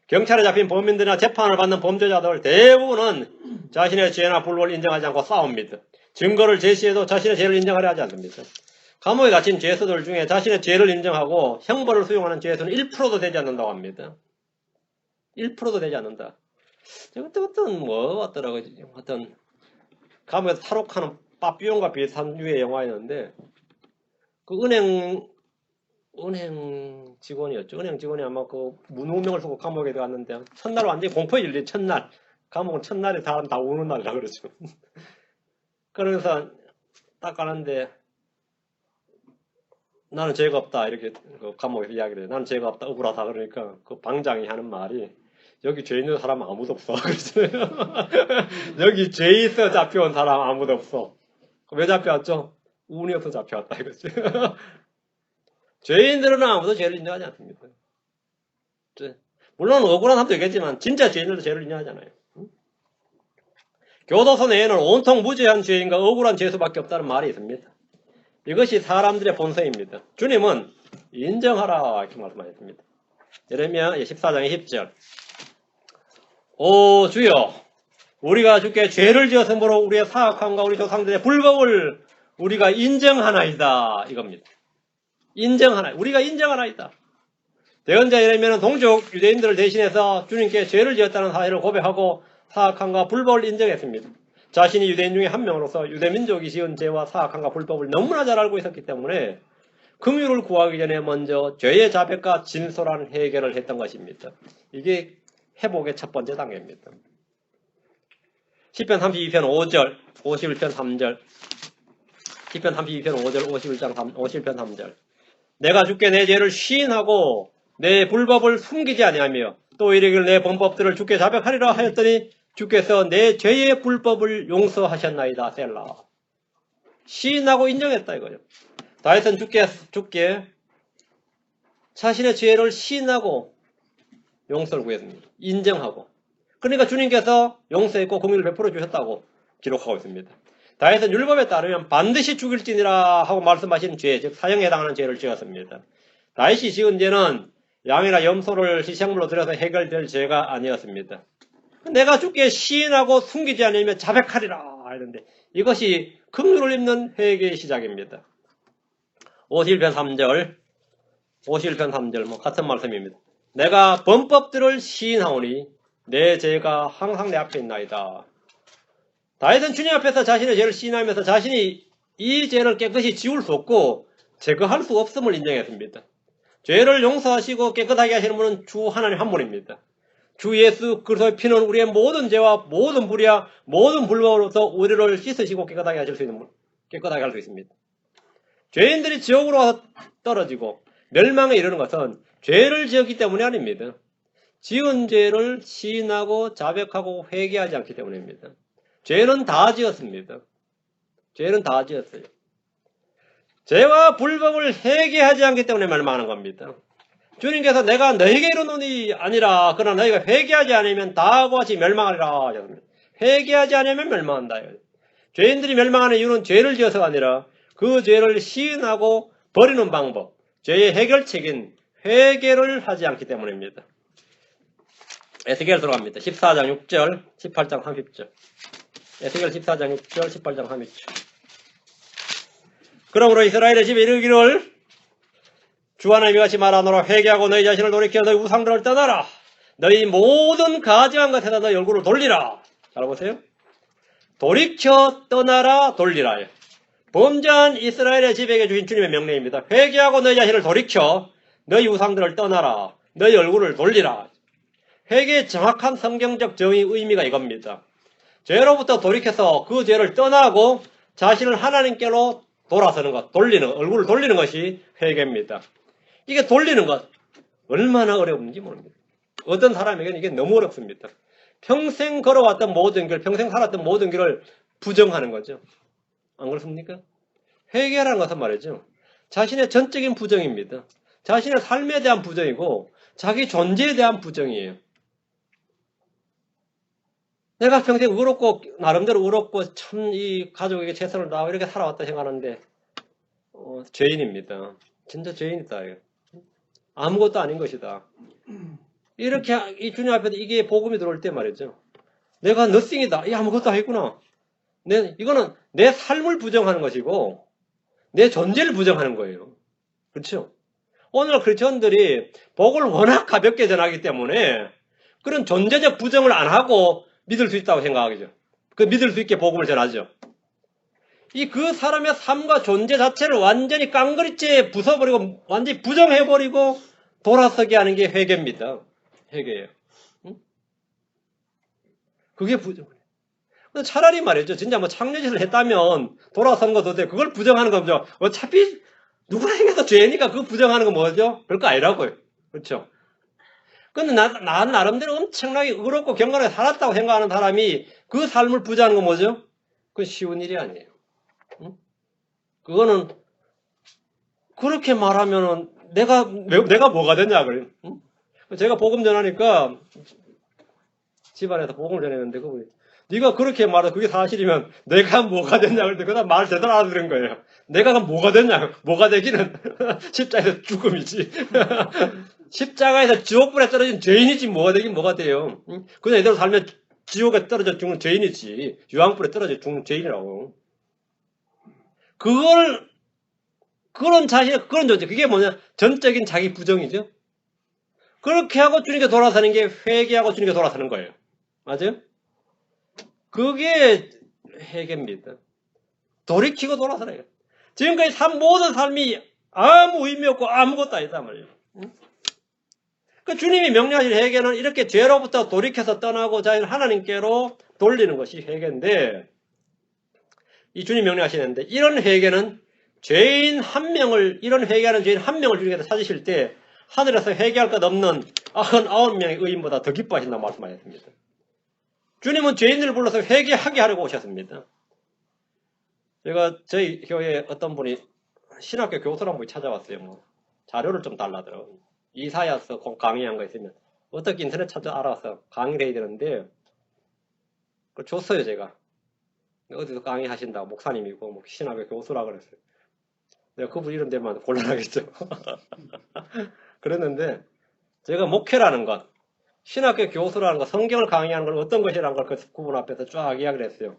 경찰에 잡힌 범인들이나 재판을 받는 범죄자들 대부분은 자신의 죄나 불법을 인정하지 않고 싸웁니다. 증거를 제시해도 자신의 죄를 인정하려 하지 않습니다. 감옥에 갇힌 죄수들 중에 자신의 죄를 인정하고 형벌을 수용하는 죄수는 1%도 되지 않는다고 합니다. 1%도 되지 않는다. 어떤 감옥에서 탈옥하는 빠삐용과 비슷한 류의 영화였는데 그 은행 직원이었죠. 은행 직원이 아마 그 무능명을 쓰고 감옥에 들어갔는데 첫날 완전히 공포에 질린 첫날. 감옥은 첫날에 사람 다 우는 날이라 그러죠. 그러면서 딱 가는데 나는 죄가 없다 이렇게 그 감옥에서 이야기를 해요. 나는 죄가 없다 억울하다 그러니까 그 방장이 하는 말이 여기 죄 있는 사람 아무도 없어. 여기 죄 있어 잡혀온 사람 아무도 없어. 왜 잡혀왔죠? 운이 없어 잡혀왔다 이거지. 죄인들은 아무도 죄를 인정하지 않습니다. 물론 억울한 사람도 있겠지만 진짜 죄인들도 죄를 인정하잖아요. 교도소 내에는 온통 무죄한 죄인과 억울한 죄수밖에 없다는 말이 있습니다. 이것이 사람들의 본성입니다. 주님은 인정하라 이렇게 말씀하셨습니다. 예레미야 14장 20절. 오 주여 우리가 주께 죄를 지었으므로 우리의 사악함과 우리 조상들의 불법을 우리가 인정하나이다 이겁니다. 우리가 인정하나이다. 대언자 예레미야는 동족 유대인들을 대신해서 주님께 죄를 지었다는 사실을 고백하고 사악함과 불법을 인정했습니다. 자신이 유대인 중에 한 명으로서 유대민족이 지은 죄와 사악함과 불법을 너무나 잘 알고 있었기 때문에 긍휼을 구하기 전에 먼저 죄의 자백과 진솔한 해결을 했던 것입니다. 이게 회복의 첫 번째 단계입니다. 시편 32편 5절, 51편 3절. 시편 32편 5절, 51편 3절. 내가 주께 내 죄를 시인하고 내 불법을 숨기지 아니하며 또 이르기를 내 범법들을 주께 자백하리라 하였더니 주께서 내 죄의 불법을 용서하셨나이다. 셀라. 시인하고 인정했다 이거죠. 다윗은 주께 자신의 죄를 시인하고 용서를 구했습니다. 인정하고. 그러니까 주님께서 용서했고 긍휼을 베풀어 주셨다고 기록하고 있습니다. 다윗은 율법에 따르면 반드시 죽일지니라 하고 말씀하신 죄, 즉 사형에 해당하는 죄를 지었습니다. 다윗이 지은 죄는 양이나 염소를 희생물로 들여서 해결될 죄가 아니었습니다. 내가 주께 시인하고 숨기지 않으면 자백하리라 하는데 이것이 긍휼을 입는 회개의 시작입니다. 51편 3절 같은 말씀입니다. 내가 범법들을 시인하오니 내 죄가 항상 내 앞에 있나이다. 다윗은 주님 앞에서 자신의 죄를 시인하면서 자신이 이 죄를 깨끗이 지울 수 없고 제거할 수 없음을 인정했습니다. 죄를 용서하시고 깨끗하게 하시는 분은 주 하나님 한 분입니다. 주 예수 그리스도의 피는 우리의 모든 죄와 모든 불의와 모든 불법으로부터 우리를 씻으시고 깨끗하게 하실 수 있는 분, 깨끗하게 할 수 있습니다. 죄인들이 지옥으로 와서 떨어지고 멸망에 이르는 것은 죄를 지었기 때문이 아닙니다. 지은 죄를 시인하고 자백하고 회개하지 않기 때문입니다. 죄는 다 지었습니다. 죄는 다 지었어요. 죄와 불법을 회개하지 않기 때문에 멸망하는 겁니다. 주님께서 내가 너희에게 이르노니 아니라 그러나 너희가 회개하지 않으면 다하고 같이 멸망하리라 하셨습니다. 회개하지 않으면 멸망한다. 죄인들이 멸망하는 이유는 죄를 지어서가 아니라 그 죄를 시인하고 버리는 방법, 죄의 해결책인 회개를 하지 않기 때문입니다. 에스겔 들어갑니다. 14장 6절, 18장 30절. 에스겔 14장 6절, 18장 30절. 그러므로 이스라엘의 집에 이르기를 주 하나님이 같이 말하노라. 회개하고 너희 자신을 돌이켜 너희 우상들을 떠나라. 너희 모든 가증한 것에다 너희 얼굴을 돌리라. 잘 보세요. 돌이켜 떠나라 돌리라. 범죄한 이스라엘의 집에게 주신 주님의 명령입니다. 회개하고 너희 자신을 돌이켜 너희 우상들을 떠나라. 너희 얼굴을 돌리라. 회개의 정확한 성경적 정의 의미가 이겁니다. 죄로부터 돌이켜서 그 죄를 떠나고 자신을 하나님께로 돌아서는 것, 얼굴을 돌리는 것이 회개입니다. 이게 돌리는 것, 얼마나 어려운지 모릅니다. 어떤 사람에게는 이게 너무 어렵습니다. 평생 걸어왔던 모든 길, 평생 살았던 모든 길을 부정하는 거죠. 안 그렇습니까? 회개라는 것은 말이죠. 자신의 전적인 부정입니다. 자신의 삶에 대한 부정이고 자기 존재에 대한 부정이에요. 내가 평생 의롭고 나름대로 의롭고 참 이 가족에게 최선을 다하고 이렇게 살아왔다 생각하는데 죄인입니다. 진짜 죄인이다. 아무것도 아닌 것이다. 이렇게 이 주님 앞에 이게 복음이 들어올 때 말이죠. 내가 nothing이다. 이 아무것도 아니구나. 이거는 내 삶을 부정하는 것이고 내 존재를 부정하는 거예요. 그렇죠? 오늘 크리스천들이 복을 워낙 가볍게 전하기 때문에 그런 존재적 부정을 안 하고 믿을 수 있다고 생각하죠. 그 믿을 수 있게 복음을 전하죠. 그 사람의 삶과 존재 자체를 완전히 깡그리째 부숴버리고 완전히 부정해버리고 돌아서게 하는 게 회개입니다. 회개예요. 응? 그게 부정이에요. 차라리 말이죠. 진짜 뭐 창녀짓을 했다면 돌아선 것도 돼. 그걸 부정하는 거죠. 어차피 누구나 행해서 죄니까 그거 부정하는 건 뭐죠? 별거 아니라고요. 그렇죠? 근데 나 나름대로 엄청나게 의롭고 경건하게 살았다고 생각하는 사람이 그 삶을 부정하는 건 뭐죠? 그건 쉬운 일이 아니에요. 응? 그거는 그렇게 말하면은 내가 뭐가 되냐 그래요. 응? 제가 복음 전하니까 집안에서 복음을 전했는데 그분이 네가 그렇게 말해 그게 사실이면 내가 뭐가 됐냐 그랬더니 그 다음 말 제대로 알아들은 거예요. 내가 그럼 뭐가 됐냐? 뭐가 되기는 십자가에서 죽음이지. 십자가에서 지옥불에 떨어진 죄인이지 뭐가 되긴 뭐가 돼요. 그냥 이대로 살면 지옥에 떨어져 죽는 죄인이지. 유황불에 떨어져 죽는 죄인이라고. 그런 자신의 그런 존재. 그게 뭐냐? 전적인 자기 부정이죠. 그렇게 하고 주님께 돌아서는 게 회개하고 주님께 돌아서는 거예요. 맞아요? 그게 회개입니다. 돌이키고 돌아서래요. 지금까지 산 모든 삶이 아무 의미 없고 아무것도 아니다 말이에요. 그 주님이 명령하신 회개는 이렇게 죄로부터 돌이켜서 떠나고 자기를 하나님께로 돌리는 것이 회개인데 이 주님 명령하시는데 이런 회개는 이런 회개하는 죄인 한 명을 주님께서 찾으실 때 하늘에서 회개할 것 없는 99명의 의인보다 더 기뻐하신다고 말씀하셨습니다. 주님은 죄인들을 불러서 회개하게 하려고 오셨습니다. 제가 저희 교회에 어떤 분이 신학교 교수를 한 분이 찾아왔어요. 뭐 자료를 좀 달라더라고요. 이사야서 강의한 거 있으면 어떻게 인터넷 찾아 알아서 강의를 해야 되는데 그걸 줬어요 제가. 어디서 강의하신다고 목사님이고 뭐 신학교 교수라 그랬어요. 내가 그분 이름 대면 곤란하겠죠. 그랬는데 제가 목회라는 것 신학교 교수라는 것, 성경을 강의하는 건 어떤 것이라는 걸 그분 앞에서 쫙 이야기를 했어요.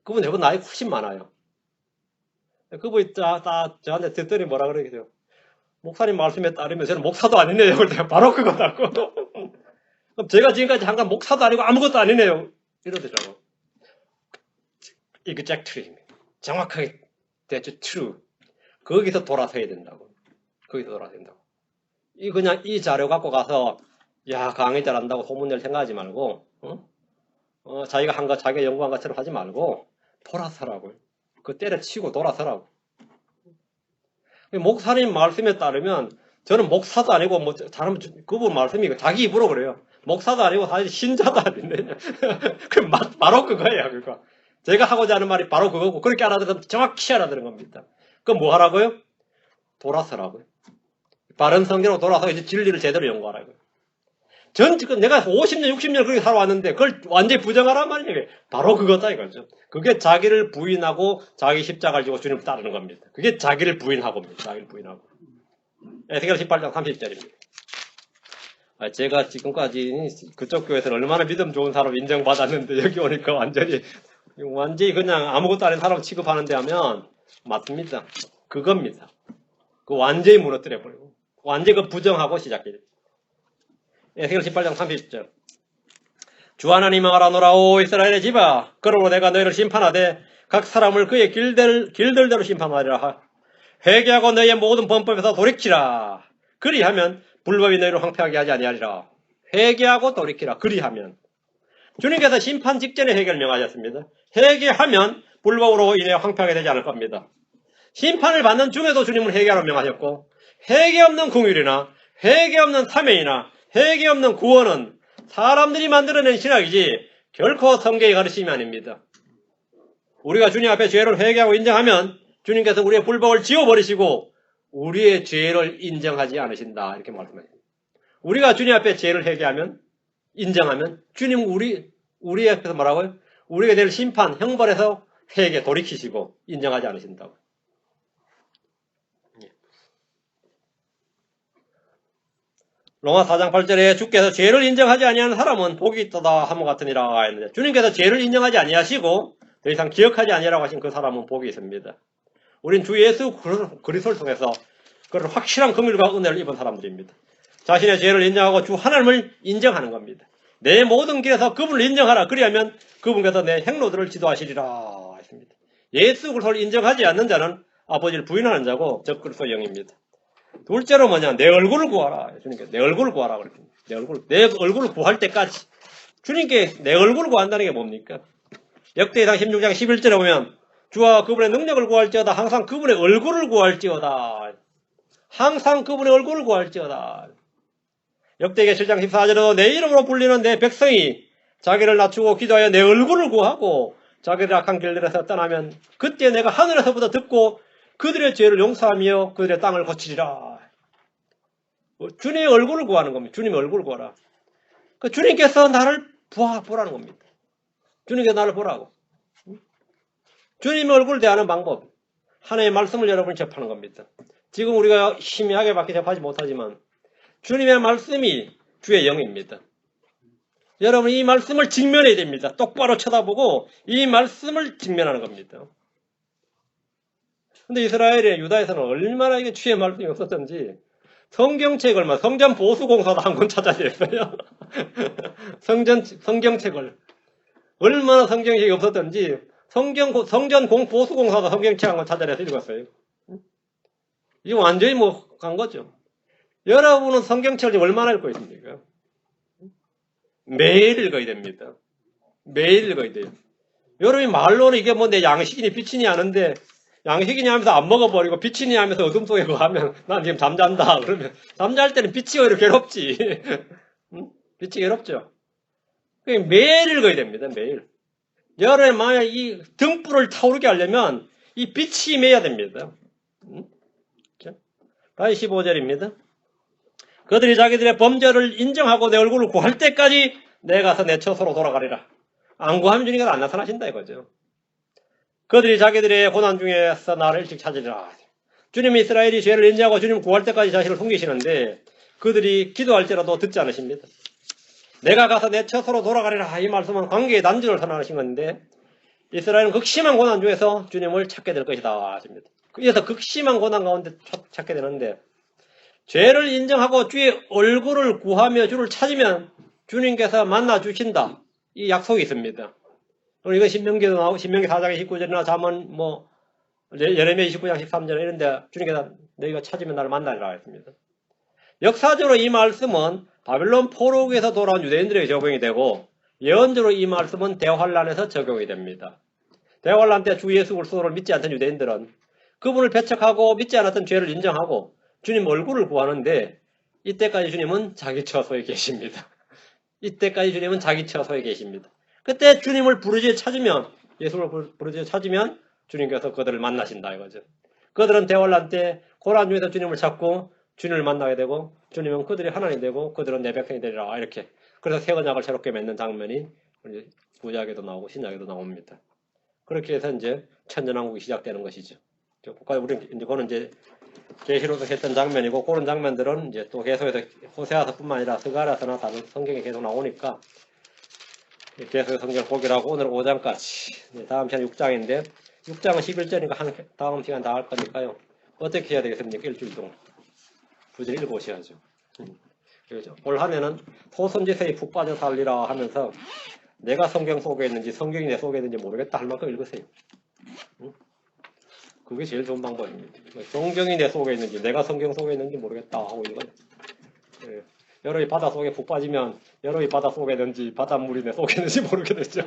그분 저보다 나이 훨씬 많아요. 그분이 저한테 듣더니 뭐라 그러겠어요. 목사님 말씀에 따르면 저는 목사도 아니네요. 그래서 바로 그거다고. 그럼 제가 지금까지 한 건 목사도 아니고 아무것도 아니네요. 이러더라고. Exactly. 정확하게 that's true. 거기서 돌아서야 된다고. 거기서 돌아서야 된다고. 그냥 이 자료 갖고 가서 야 강의 잘한다고 소문낼 생각하지 말고 자기가 한 거 자기가 연구한 것처럼 하지 말고 돌아서라고요. 그 때려치고 돌아서라고. 목사님 말씀에 따르면 저는 목사도 아니고 뭐 다른 그분 말씀이 자기 입으로 그래요. 목사도 아니고 사실 신자도 아닌데 그 바로 그거예요. 그거. 제가 하고자 하는 말이 바로 그거고 그렇게 알아들으면 정확히 알아들은 겁니다. 그럼 뭐 하라고요? 돌아서라고요. 바른 성경으로 돌아서 이제 진리를 제대로 연구하라고요. 지금 내가 50년, 60년 그렇게 살아왔는데 그걸 완전히 부정하란 말이에요. 바로 그거다 이거죠. 그게 자기를 부인하고 자기 십자가를 지고 주님을 따르는 겁니다. 그게 자기를 부인하고입니다. 자기를 부인하고. 에스겔 18장 30절입니다. 제가 지금까지 그쪽 교회에서 얼마나 믿음 좋은 사람 인정받았는데 여기 오니까 완전히 그냥 아무것도 아닌 사람 취급하는데 하면 맞습니다. 그겁니다. 그 완전히 무너뜨려버리고 완전히 그 부정하고 시작해요. 에스겔 18장 30절. 주 하나님을 알아노라 오 이스라엘의 집아 그러므로 내가 너희를 심판하되 각 사람을 그의 길들대로 심판하리라. 회개하고 너희의 모든 범법에서 돌이키라. 그리하면 불법이 너희를 황폐하게 하지 아니하리라. 회개하고 돌이키라. 그리하면 주님께서 심판 직전에 회개를 명하셨습니다. 회개하면 불법으로 인해 황폐하게 되지 않을 겁니다. 심판을 받는 중에도 주님은 회개하라고 명하셨고 회개 없는 긍휼이나 회개 없는 사명이나 회개 없는 구원은 사람들이 만들어낸 신학이지 결코 성경의 가르침이 아닙니다. 우리가 주님 앞에 죄를 회개하고 인정하면 주님께서 우리의 불법을 지워버리시고 우리의 죄를 인정하지 않으신다. 이렇게 말씀합니다. 우리가 주님 앞에 죄를 회개하면 인정하면 주님 우리 앞에서 뭐라고요? 우리에게 낼 심판, 형벌에서 회개 돌이키시고 인정하지 않으신다고. 로마 4장 8절에 주께서 죄를 인정하지 아니하는 사람은 복이 있도다 함과 같으니라 했는데 주님께서 죄를 인정하지 아니하시고 더 이상 기억하지 아니하라고 하신 그 사람은 복이 있습니다. 우린 주 예수 그리스도를 통해서 그런 확실한 긍휼과 은혜를 입은 사람들입니다. 자신의 죄를 인정하고 주 하나님을 인정하는 겁니다. 내 모든 길에서 그분을 인정하라. 그리하면 그분께서 내 행로들을 지도하시리라 했습니다. 예수 그리스도를 인정하지 않는 자는 아버지를 부인하는 자고 적그리스도의 영입니다. 둘째로 뭐냐? 내 얼굴을 구하라. 주님께 내 얼굴을 구하라 그랬습니다. 내 얼굴을 구할 때까지. 주님께 내 얼굴을 구한다는 게 뭡니까? 역대상 16장 11절에 보면 주와 그분의 능력을 구할지어다. 항상 그분의 얼굴을 구할지어다. 항상 그분의 얼굴을 구할지어다. 역대기 7장 14절에도 내 이름으로 불리는 내 백성이 자기를 낮추고 기도하여 내 얼굴을 구하고 자기들 악한 길들에서 떠나면 그때 내가 하늘에서부터 듣고 그들의 죄를 용서하며 그들의 땅을 고치리라. 주님의 얼굴을 구하는 겁니다. 주님의 얼굴을 구하라. 그 주님께서 나를 보라는 겁니다. 주님께서 나를 보라고. 주님의 얼굴을 대하는 방법. 하나님의 말씀을 여러분이 접하는 겁니다. 지금 우리가 희미하게밖에 접하지 못하지만 주님의 말씀이 주의 영입니다. 여러분 이 말씀을 직면해야 됩니다. 똑바로 쳐다보고 이 말씀을 직면하는 겁니다. 근데 이스라엘의 유다에서는 얼마나 이게 주의 말씀이 없었던지 성경책을 성전 보수공사도 한 권 찾아냈어요. 성경책을 얼마나 성경책이 없었던지 성전 보수공사도 성경책 한 권 찾아내서 읽었어요. 이게 완전히 간 거죠. 여러분은 성경책을 얼마나 읽고 있습니까? 매일 읽어야 됩니다. 매일 읽어야 돼요. 여러분이 말로는 이게 내 양식이니 비치니 하는데 양식이니 하면서 안 먹어버리고 비치니 하면서 어둠 속에 가면 난 지금 잠잔다. 그러면 잠잘 때는 빛이 오히려 괴롭지. 빛이 괴롭죠. 매일 읽어야 됩니다. 매일. 여러분이 만약 이 등불을 타오르게 하려면 이 빛이 임해야 됩니다. 다시 15절입니다. 그들이 자기들의 범죄를 인정하고 내 얼굴을 구할 때까지 내가 가서 내 처소로 돌아가리라. 안 구하면 주님께서 안 나타나신다 이거죠. 그들이 자기들의 고난 중에서 나를 일찍 찾으리라. 주님이 이스라엘이 죄를 인정하고 주님 구할 때까지 자신을 숨기시는데 그들이 기도할지라도 듣지 않으십니다. 내가 가서 내 처소로 돌아가리라. 이 말씀은 관계의 단절을 선언하신 건데 이스라엘은 극심한 고난 중에서 주님을 찾게 될 것이다 하십니다. 그래서 극심한 고난 가운데 찾게 되는데 죄를 인정하고 주의 얼굴을 구하며 주를 찾으면 주님께서 만나 주신다. 이 약속이 있습니다. 이건 신명기도 나오고 신명기 4장 29절이나 잠언 예레미야 29장 13절 이런데 주님께서 너희가 찾으면 나를 만나리라 했습니다. 역사적으로 이 말씀은 바빌론 포로기에서 돌아온 유대인들에게 적용이 되고 예언적으로 이 말씀은 대환란에서 적용이 됩니다. 대환란 때 주 예수 그리스도를 믿지 않던 유대인들은 그분을 배척하고 믿지 않았던 죄를 인정하고 주님 얼굴을 구하는데 이때까지 주님은 자기 처소에 계십니다. 이때까지 주님은 자기 처소에 계십니다. 그때 주님을 부르짖어 찾으면 예수를 부르짖어 찾으면 주님께서 그들을 만나신다 이거죠. 그들은 대환란 때 고난 중에서 주님을 찾고 주님을 만나게 되고 주님은 그들이 하나님이 되고 그들은 내 백성이 되리라 이렇게. 그래서 새 언약을 새롭게 맺는 장면이 구약에도 나오고 신약에도 나옵니다. 그렇게 해서 이제 천년왕국이 시작되는 것이죠. 우리는 이제 그거는 이제 계시록에서 했던 장면이고 그런 장면들은 이제 또 계속해서 호세아서뿐만 아니라 스가랴서나 다른 성경에 계속 나오니까 계속해서 성경을 보기로 하고 오늘 5장까지 다음 시간 6장인데 6장은 11절이니까 다음 시간 다 할 거니까요. 어떻게 해야 되겠습니까? 일주일 동안 부지런히 읽어오셔야죠. 그렇죠. 올 한 해는 소선지세에 푹 빠져 살리라 하면서 내가 성경 속에 있는지 성경이 내 속에 있는지 모르겠다 할 만큼 읽으세요. 그게 제일 좋은 방법입니다. 성경이 내 속에 있는지 내가 성경 속에 있는지 모르겠다 하고 읽어요. 예. 여러분이 바다 속에 푹 빠지면 여러분이 바다 속에 있는지 바닷물이 내 속에 있는지 모르게 되죠.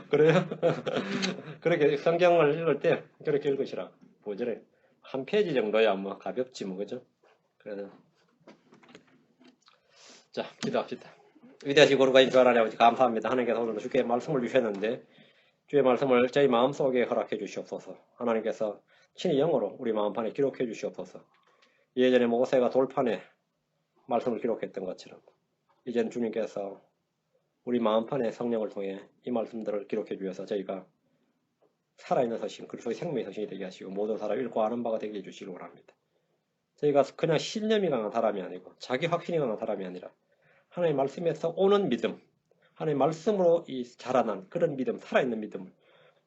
그래요? 그렇게 성경을 읽을 때 그렇게 읽으시라. 보절에 한 페이지 정도야 뭐 가볍지 뭐 그죠? 그래서 자, 기도합시다. 위대하시고 거룩하신 주 하나님 아버지 감사합니다. 하나님께서 오늘 주께 말씀을 주셨는데 주의 말씀을 저희 마음속에 허락해 주시옵소서. 하나님께서 친히 영어로 우리 마음판에 기록해 주시옵소서. 예전에 모세가 돌판에 말씀을 기록했던 것처럼 이제는 주님께서 우리 마음판에 성령을 통해 이 말씀들을 기록해 주셔서 저희가 살아있는 서신, 그리스도의 생명의 서신이 되게 하시고 모든 사람 읽고 아는 바가 되게 해주시기 원합니다. 저희가 그냥 신념이 강한 사람이 아니고 자기 확신이 강한 사람이 아니라 하나님의 말씀에서 오는 믿음, 하나님의 말씀으로 자라난 그런 믿음, 살아있는 믿음을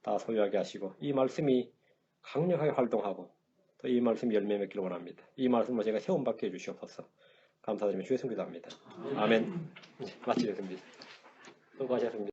다 소유하게 하시고 이 말씀이 강력하게 활동하고 또 이 말씀이 열매 맺기를 원합니다. 이 말씀으로 제가 세움받게 해주시옵소서. 감사드리며 주의 성기도합니다. 아멘. 마치겠습니다. 수고하셨습니다.